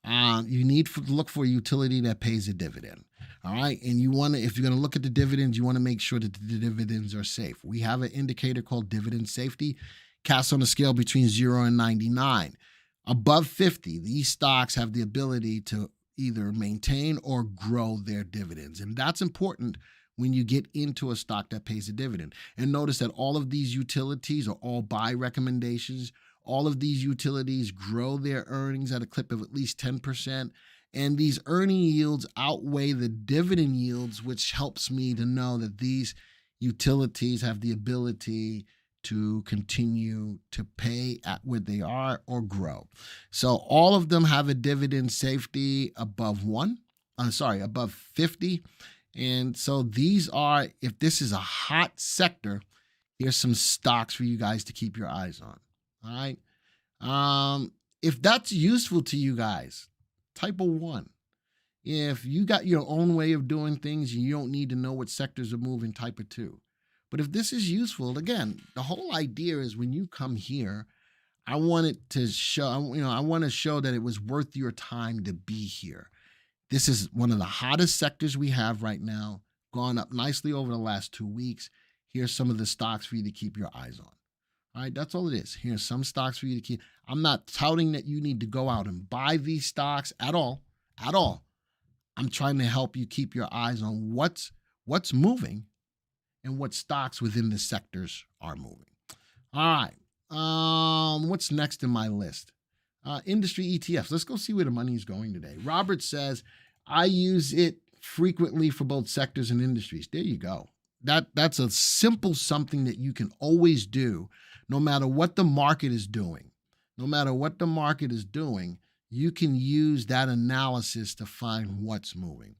You need to look for a utility that pays a dividend. All right. And if you're going to look at the dividends, you want to make sure that the dividends are safe. We have an indicator called dividend safety, cast on a scale between 0 and 99. Above 50, these stocks have the ability to either maintain or grow their dividends. And that's important when you get into a stock that pays a dividend. And notice that all of these utilities are all buy recommendations. All of these utilities grow their earnings at a clip of at least 10%. And these earning yields outweigh the dividend yields, which helps me to know that these utilities have the ability to continue to pay at where they are or grow. So all of them have a dividend safety above above 50. And so these are, if this is a hot sector, here's some stocks for you guys to keep your eyes on. All right. If that's useful to you guys, type a 1. If you got your own way of doing things and you don't need to know what sectors are moving, type a 2. But if this is useful, again, the whole idea is when you come here, I want it to show, I want to show that it was worth your time to be here. This is one of the hottest sectors we have right now, gone up nicely over the last 2 weeks. Here's some of the stocks for you to keep your eyes on. All right, that's all it is. Here's some stocks for you to keep. I'm not touting that you need to go out and buy these stocks at all. I'm trying to help you keep your eyes on what's moving and what stocks within the sectors are moving. All right, what's next in my list? Industry ETFs. Let's go see where the money is going today. Robert says, I use it frequently for both sectors and industries. There you go. That's a simple something that you can always do no matter what the market is doing. No matter what the market is doing, you can use that analysis to find what's moving.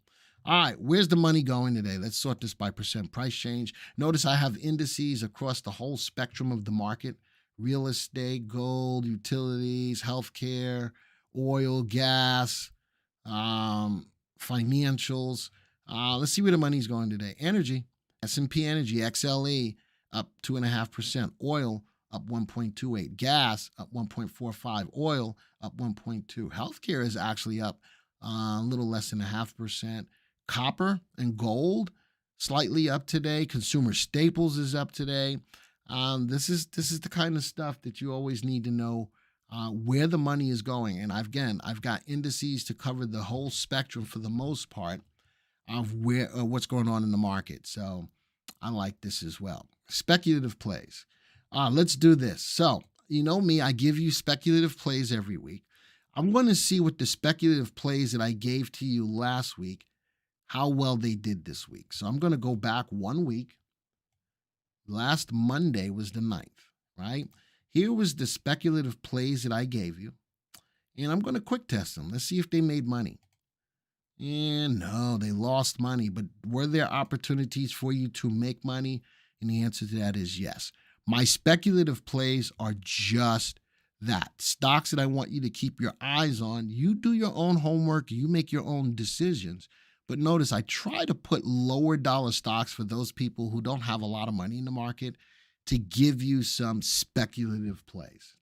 All right, where's the money going today? Let's sort this by percent price change. Notice I have indices across the whole spectrum of the market: real estate, gold, utilities, healthcare, oil, gas, financials. Let's see where the money's going today. Energy, S&P Energy, XLE, up 2.5%. Oil, up 1.28. Gas, up 1.45. Oil, up 1.2. Healthcare is actually up a little less than 0.5%. Copper and gold, slightly up today. Consumer staples is up today. This is the kind of stuff that you always need to know where the money is going. And I've got indices to cover the whole spectrum for the most part of where what's going on in the market. So I like this as well. Speculative plays. Let's do this. So you know me, I give you speculative plays every week. I'm going to see what the speculative plays that I gave to you last week, how well they did this week. So I'm going to go back 1 week. Last Monday was the 9th, right? Here was the speculative plays that I gave you. And I'm going to quick test them. Let's see if they made money. And no, they lost money. But were there opportunities for you to make money? And the answer to that is yes. My speculative plays are just that. Stocks that I want you to keep your eyes on. You do your own homework. You make your own decisions. But notice I try to put lower dollar stocks for those people who don't have a lot of money in the market to give you some speculative plays,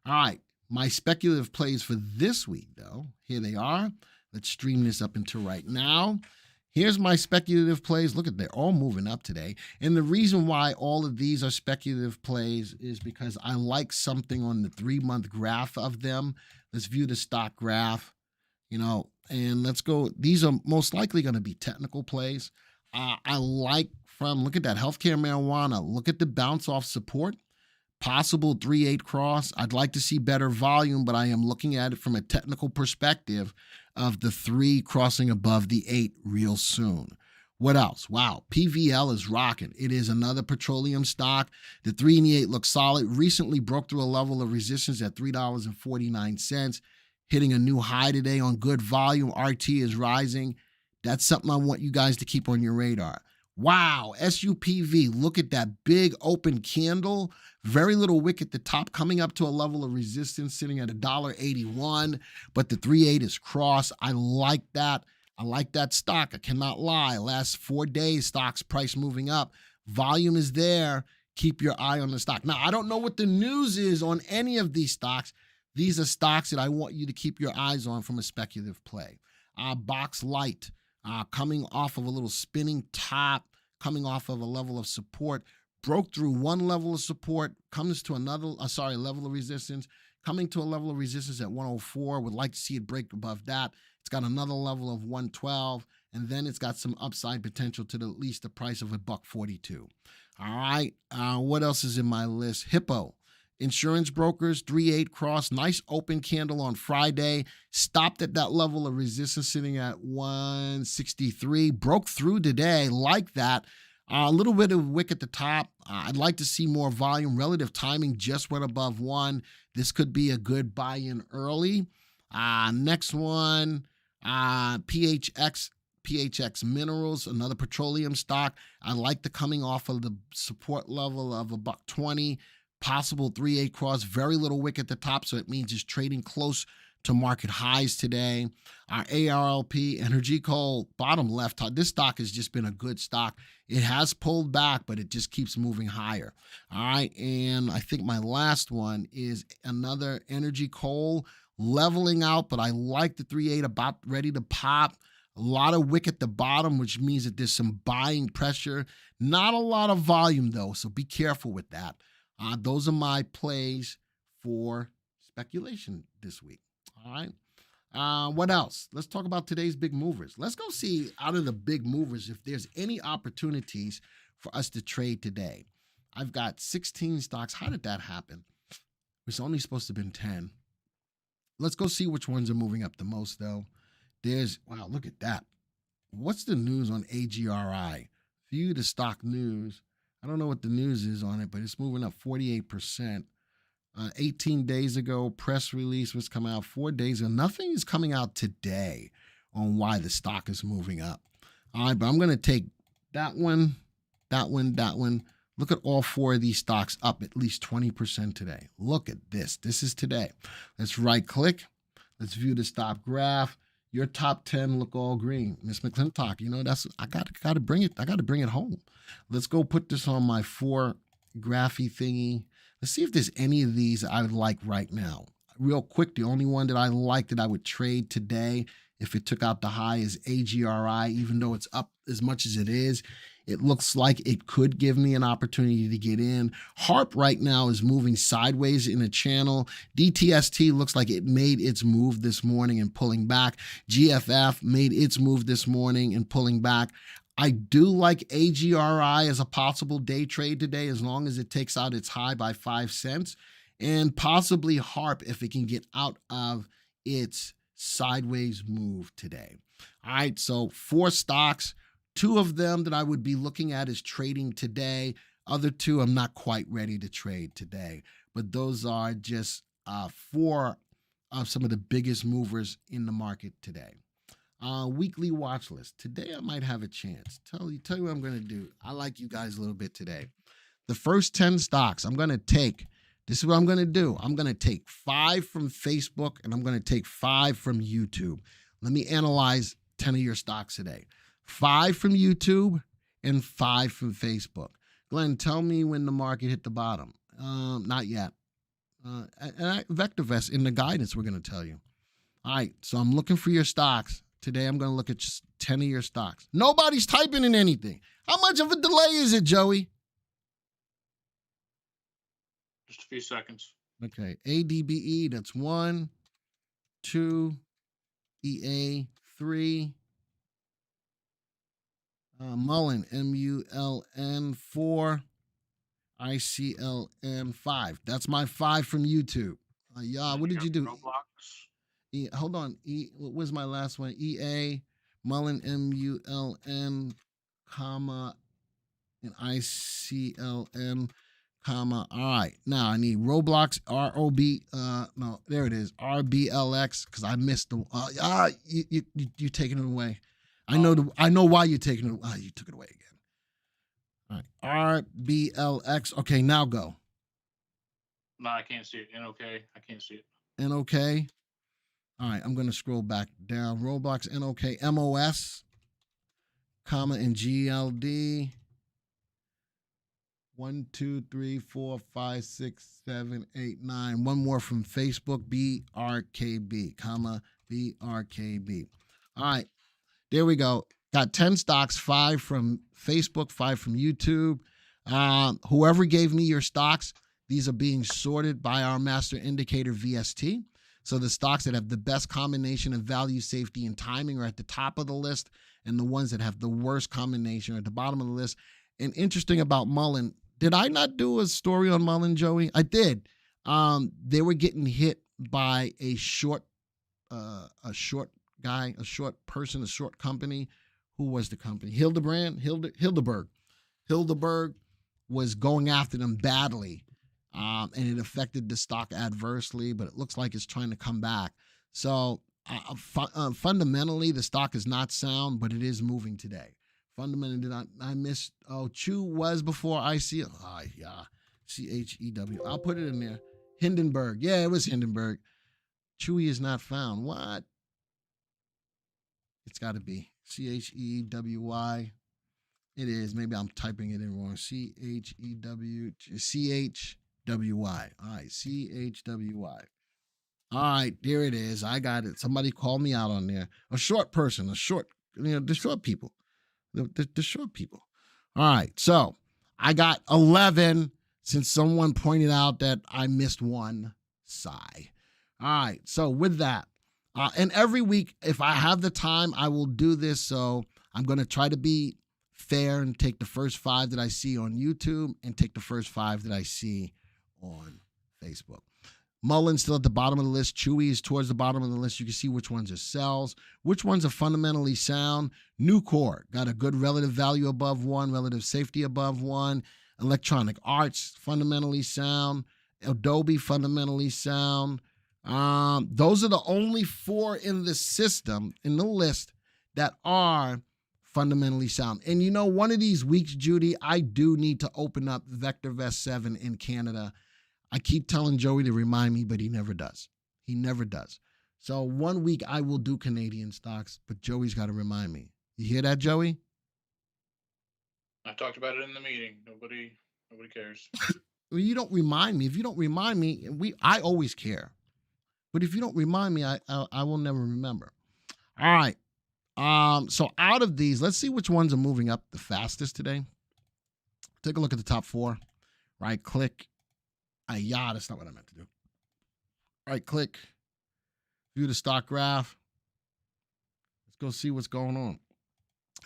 All right, my speculative plays for this week, though, here they are. Let's stream this up into right now. Here's my speculative plays. Look at, they're all moving up today. And the reason why all of these are speculative plays is because I like something on the 3-month graph of them. Let's view the stock graph, and let's go. These are most likely going to be technical plays. I like look at that healthcare marijuana. Look at the bounce off support. Possible 3-8 cross. I'd like to see better volume, but I am looking at it from a technical perspective of the 3 crossing above the 8 real soon. What else? Wow, PVL is rocking. It is another petroleum stock. The 3 and the 8 look solid. Recently broke through a level of resistance at $3.49, hitting a new high today on good volume. RT is rising. That's something I want you guys to keep on your radar. Wow, SUPV, look at that big open candle. Very little wick at the top, coming up to a level of resistance, sitting at $1.81, but the 3.8 is crossed. I like that. I like that stock. I cannot lie. Last 4 days, stock's price moving up. Volume is there. Keep your eye on the stock. Now, I don't know what the news is on any of these stocks. These are stocks that I want you to keep your eyes on from a speculative play. Box Light, coming off of a little spinning top, coming off of a level of support, broke through one level of support, comes to another, level of resistance, coming to a level of resistance at 104. Would like to see it break above that. It's got another level of 112, and then it's got some upside potential to at least the price of $1.42. All right, what else is in my list? Hippo. Insurance brokers, 3.8 cross, nice open candle on Friday, stopped at that level of resistance sitting at 163, broke through today, like that. A little bit of wick at the top. I'd like to see more volume. Relative timing just went above 1. This could be a good buy-in early. Next one, PHX Minerals, another petroleum stock. I like the coming off of the support level of $1.20. Possible 3.8 cross, very little wick at the top, so it means it's trading close to market highs today. Our ARLP, Energy Coal, bottom left, this stock has just been a good stock. It has pulled back, but it just keeps moving higher. All right, and I think my last one is another Energy Coal, leveling out, but I like the 3.8, about ready to pop. A lot of wick at the bottom, which means that there's some buying pressure. Not a lot of volume, though, so be careful with that. Those are my plays for speculation this week. All right. What else? Let's talk about today's big movers. Let's go see out of the big movers if there's any opportunities for us to trade today. I've got 16 stocks. How did that happen? It's only supposed to have been 10. Let's go see which ones are moving up the most, though. Wow, look at that. What's the news on AGRI? View the stock news. I don't know what the news is on it, but it's moving up 48%. 18 days ago, press release was coming out 4 days ago. Nothing is coming out today on why the stock is moving up. All right, but I'm going to take that one, that one, that one. Look at all 4 of these stocks up at least 20% today. Look at this. This is today. Let's right click. Let's view the stock graph. Your top 10 look all green. Miss McClintock, that's I got to bring it. I got to bring it home. Let's go put this on my 4 graphy thingy. Let's see if there's any of these I would like right now. Real quick, the only one that I like that I would trade today if it took out the high is AGRI, even though it's up as much as it is. It looks like it could give me an opportunity to get in. HARP right now is moving sideways in a channel. DTST looks like it made its move this morning and pulling back. GFF made its move this morning and pulling back. I do like AGRI as a possible day trade today, as long as it takes out its high by 5 cents, and possibly HARP if it can get out of its sideways move today. All right, so 4 stocks. 2 of them that I would be looking at is trading today. Other 2 I'm not quite ready to trade today. But those are just 4 of some of the biggest movers in the market today. Weekly watch list. Today I might have a chance. Tell you what I'm going to do. I like you guys a little bit today. The first 10 stocks I'm going to take. This is what I'm going to do. I'm going to take 5 from Facebook and I'm going to take 5 from YouTube. Let me analyze 10 of your stocks today. 5 from YouTube and 5 from Facebook. Glenn, tell me when the market hit the bottom. Not yet. VectorVest in the guidance, we're going to tell you. All right, so I'm looking for your stocks. Today I'm going to look at just 10 of your stocks. Nobody's typing in anything. How much of a delay is it, Joey? Just a few seconds. Okay, ADBE, that's 1, 2, EA, 3. Mullen, MULN, 4. ICLN, 5. That's my 5 from YouTube. Yeah, what did you do? Roblox. Hold on. What was my last one? EA, Mullen, MULN, comma, and ICLN, comma. All right. Now I need Roblox, ROB. No, there it is. RBLX, because I missed the. You taking it away. I know why you're taking it. You took it away again. All right. RBLX. Okay, now go. No, I can't see it. NOK. I can't see it. NOK. All right, I'm going to scroll back down. Roblox, NOK, MOS, comma, and GLD. 1, 2, 3, 4, 5, 6, 7, 8, 9. One more from Facebook, BRKB, comma, BRKB. All right, there we go. Got 10 stocks, 5 from Facebook, 5 from YouTube. Whoever gave me your stocks, these are being sorted by our master indicator VST. So the stocks that have the best combination of value, safety, and timing are at the top of the list, and the ones that have the worst combination are at the bottom of the list. And interesting about Mullen, did I not do a story on Mullen, Joey? I did. They were getting hit by a short guy, a short person, a short company. Who was the company? Hildeberg. Hildeberg was going after them badly. And it affected the stock adversely, but it looks like it's trying to come back. So fundamentally, the stock is not sound, but it is moving today. Fundamentally, I missed. Chew was before IC. Yeah, CHEW. I'll put it in there. Hindenburg. Yeah, it was Hindenburg. Chewy is not found. What? It's got to be CHEWY. It is. Maybe I'm typing it in wrong. CHEWY. All right, CHWY. All right, there it is. I got it. Somebody called me out on there. A short person, the short people. The short people. All right, so I got 11 since someone pointed out that I missed one. Sigh. All right, so with that, and every week, if I have the time, I will do this. So I'm going to try to be fair and take the first 5 that I see on YouTube and take the first 5 that I see on Facebook. Mullen's still at the bottom of the list. Chewy is towards the bottom of the list. You can see which ones are sells, which ones are fundamentally sound. Nucor got a good relative value above 1, relative safety above 1. Electronic Arts, fundamentally sound. Adobe, fundamentally sound. Those are the only 4 in the system, in the list, that are fundamentally sound. And you know, one of these weeks, Judy, I do need to open up VectorVest 7 in Canada. I keep telling Joey to remind me, but he never does. He never does. So one week I will do Canadian stocks, but Joey's got to remind me. You hear that, Joey? I talked about it in the meeting. Nobody cares. Well, you don't remind me. If you don't remind me, I always care. But if you don't remind me, I will never remember. All right. So out of these, let's see which ones are moving up the fastest today. Take a look at the top 4. Right click. Yeah, that's not what I meant to do. Right click. View the stock graph. Let's go see what's going on.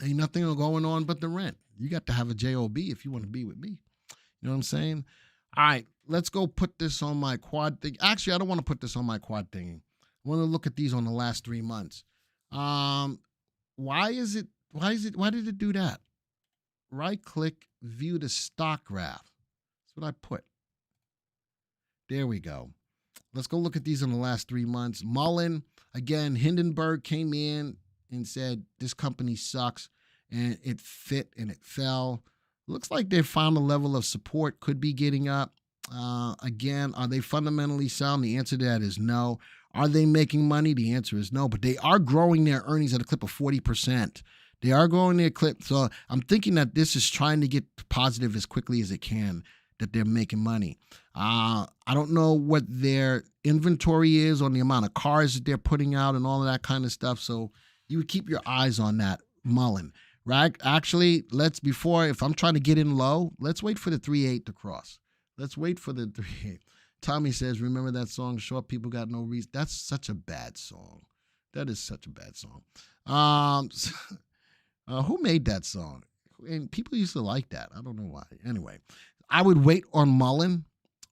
Ain't nothing going on but the rent. You got to have a JOB if you want to be with me. You know what I'm saying? All right, let's go put this on my quad thing. Actually, I don't want to put this on my quad thing. I want to look at these on the last 3 months. Why did it do that? Right click, view the stock graph. That's what I put. There we go. Let's go look at these in the last 3 months. Mullen, again, Hindenburg came in and said, this company sucks, and it fit and it fell. Looks like they found a level of support, could be getting up. Again, are they fundamentally sound? The answer to that is no. Are they making money? The answer is no, but they are growing their earnings at a clip of 40%. They are growing their clip. So I'm thinking that this is trying to get positive as quickly as it can, that they're making money. I don't know what their inventory is on the amount of cars that they're putting out and all of that kind of stuff. So you would keep your eyes on that, Mullen. Right? Actually, if I'm trying to get in low, let's wait for the 3.8 to cross. Let's wait for the 3.8. Tommy says, remember that song, Short People Got No Reason? That's such a bad song. That is such a bad song. Who made that song? And people used to like that. I don't know why. Anyway, I would wait on Mullen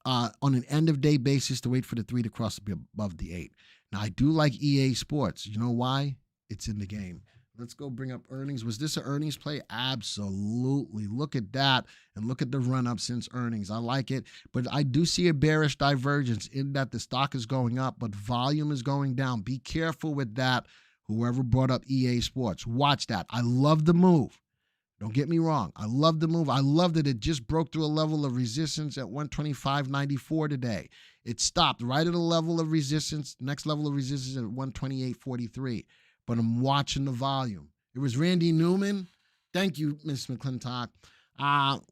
on an end-of-day basis to wait for the 3 to cross to be above the 8. Now, I do like EA Sports. You know why? It's in the game. Let's go bring up earnings. Was this an earnings play? Absolutely. Look at that and look at the run-up since earnings. I like it, but I do see a bearish divergence in that the stock is going up, but volume is going down. Be careful with that, whoever brought up EA Sports. Watch that. I love the move. Don't get me wrong. I love the move. I love that it just broke through a level of resistance at 125.94 today. It stopped right at a level of resistance, next level of resistance at 128.43. But I'm watching the volume. It was Randy Newman. Thank you, Ms. McClintock.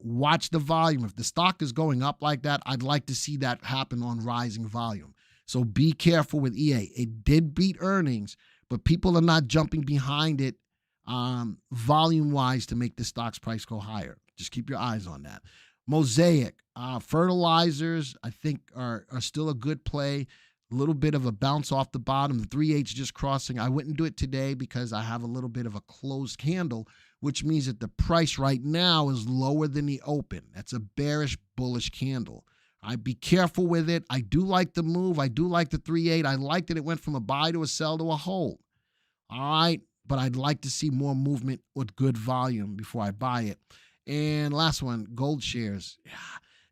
Watch the volume. If the stock is going up like that, I'd like to see that happen on rising volume. So be careful with EA. It did beat earnings, but people are not jumping behind it volume-wise to make the stock's price go higher. Just keep your eyes on that. Mosaic. Fertilizers, I think, are still a good play. A little bit of a bounce off the bottom. The 3/8 just crossing. I wouldn't do it today because I have a little bit of a closed candle, which means that the price right now is lower than the open. That's a bearish, bullish candle. I'd be careful with it. I do like the move. I do like the 3/8. I like that it went from a buy to a sell to a hold. All right, but I'd like to see more movement with good volume before I buy it. And last one, gold shares.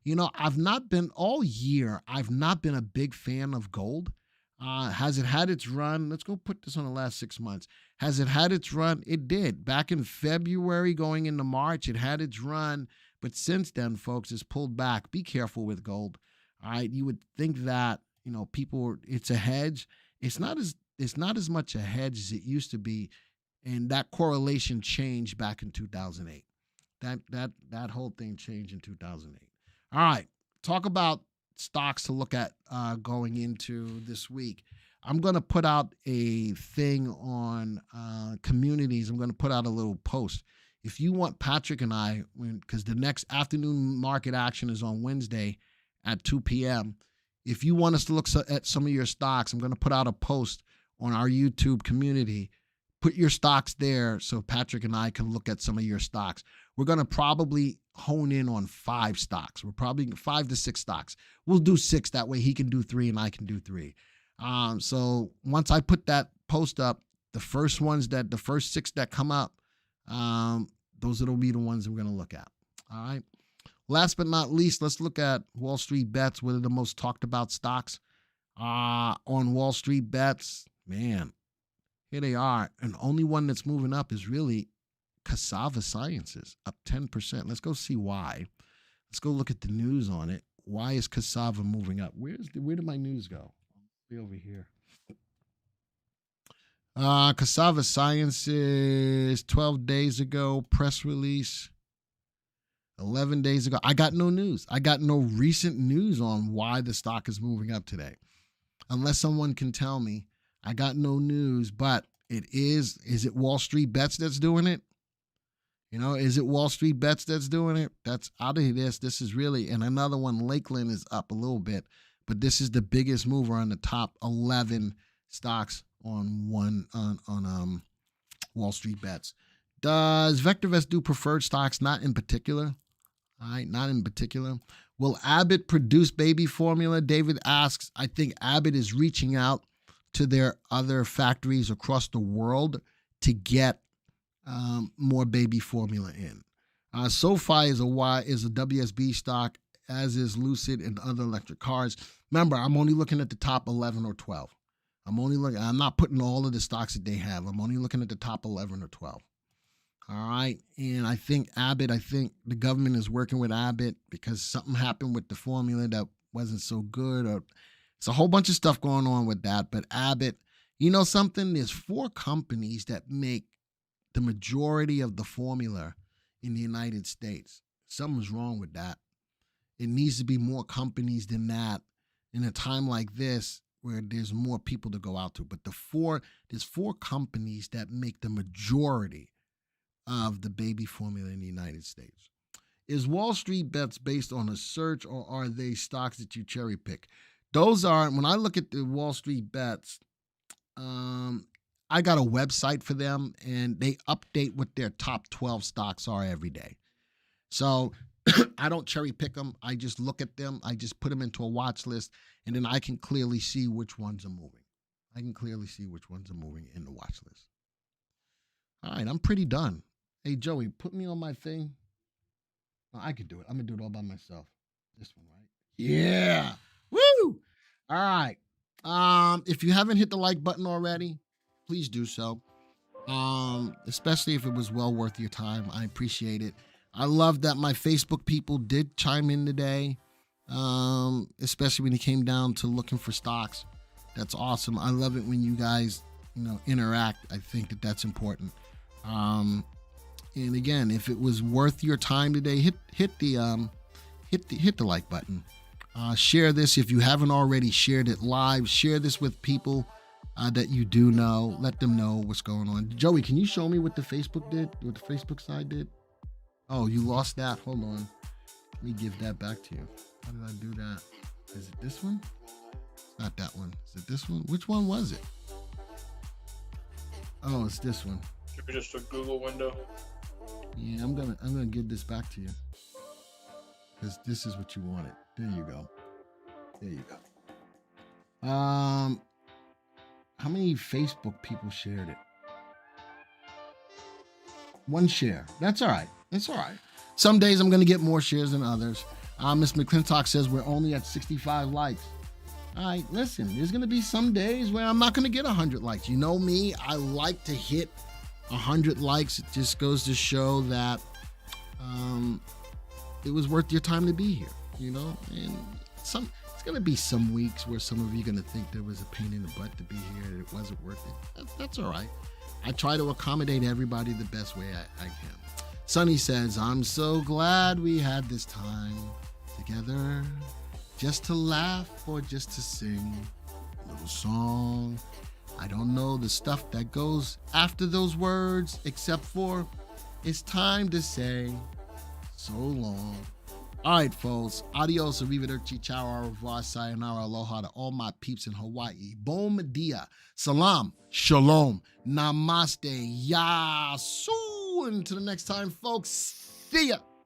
You know, I've not been a big fan of gold. Has it had its run? Let's go put this on the last 6 months. Has it had its run? It did. Back in February going into March, it had its run. But since then, folks, it's pulled back. Be careful with gold. All right. You would think that, it's a hedge. It's not as much a hedge as it used to be. And that correlation changed back in 2008. That whole thing changed in 2008. All right, talk about stocks to look at going into this week. I'm going to put out a thing on communities. I'm going to put out a little post. If you want Patrick and I, because the next afternoon market action is on Wednesday at 2 p.m., if you want us to look at some of your stocks, I'm going to put out a post on our YouTube community. Put your stocks there so Patrick and I can look at some of your stocks. We're going to probably hone in on 5 stocks. We're probably 5 to 6 stocks. We'll do 6. That way he can do 3 and I can do 3. So once I put that post up, the first 6 that come up, those will be the ones we're going to look at. All right. Last but not least, let's look at Wall Street Bets. What are the most talked about stocks on Wall Street Bets? Man, here they are. And the only one that's moving up is really Cassava Sciences, up 10%. Let's go see why. Let's go look at the news on it. Why is Cassava moving up? Where did my news go? Way over here. Cassava Sciences, 12 days ago, press release. 11 days ago. I got no news. I got no recent news on why the stock is moving up today. Unless someone can tell me. I got no news, but It is. Is it Wall Street Bets that's doing it? You know, is it Wall Street Bets that's doing it? That's out of this. This is really, and another one, Lakeland is up a little bit, but this is the biggest mover on the top 11 stocks on Wall Street Bets. Does VectorVest do preferred stocks? Not in particular. All right, not in particular. Will Abbott produce baby formula? David asks. I think Abbott is reaching out to their other factories across the world to get more baby formula in. SoFi is a WSB stock, as is Lucid and other electric cars. Remember, I'm only looking at the top 11 or 12. I'm not putting all of the stocks that they have. I'm only looking at the top 11 or 12. All right. And I think the government is working with Abbott because something happened with the formula that wasn't so good. Or it's a whole bunch of stuff going on with that. But Abbott, you know something? There's 4 companies that make the majority of the formula in the United States. Something's wrong with that. It needs to be more companies than that in a time like this where there's more people to go out to. But there's 4 companies that make the majority of the baby formula in the United States. Is Wall Street Bets based on a search, or are they stocks that you cherry pick? Those are, when I look at the Wall Street Bets, I got a website for them, and they update what their top 12 stocks are every day. So I don't cherry pick them. I just look at them. I just put them into a watch list, and then I can clearly see which ones are moving. I can clearly see which ones are moving in the watch list. All right, I'm pretty done. Hey, Joey, put me on my thing. Oh, I could do it. I'm going to do it all by myself. This one, right? Yeah. Woo! All right. If you haven't hit the like button already, please do so. Especially if it was well worth your time. I appreciate it. I love that my Facebook people did chime in today, especially when it came down to looking for stocks. That's awesome. I love it when you guys, interact. I think that that's important. And again, if it was worth your time today, hit the like button. Share this if you haven't already shared it live. Share this with people that you do know. Let them know what's going on. Joey, can you show me what the Facebook did? What the Facebook side did? Oh, you lost that. Hold on. Let me give that back to you. How did I do that? Is it this one? It's not that one. Is it this one? Which one was it? Oh, it's this one. Should be just a Google window. Yeah, I'm gonna give this back to you because this is what you wanted. There you go. There you go. How many Facebook people shared it? 1 share. That's all right. It's all right. Some days I'm gonna get more shares than others. Miss McClintock says we're only at 65 likes. All right, listen. There's gonna be some days where I'm not gonna get 100 likes. You know me. I like to hit 100 likes. It just goes to show that it was worth your time to be here, and it's going to be some weeks where some of you are going to think there was a pain in the butt to be here and it wasn't worth it. That's all right. I try to accommodate everybody the best way I can. Sonny says, I'm so glad we had this time together just to laugh or just to sing a little song. I don't know the stuff that goes after those words, except for it's time to say so long. All right, folks. Adios, arrivederci, ciao, au revoir, sayonara, aloha to all my peeps in Hawaii. Bom dia, salam, shalom, namaste, yasu. Until the next time, folks. See ya.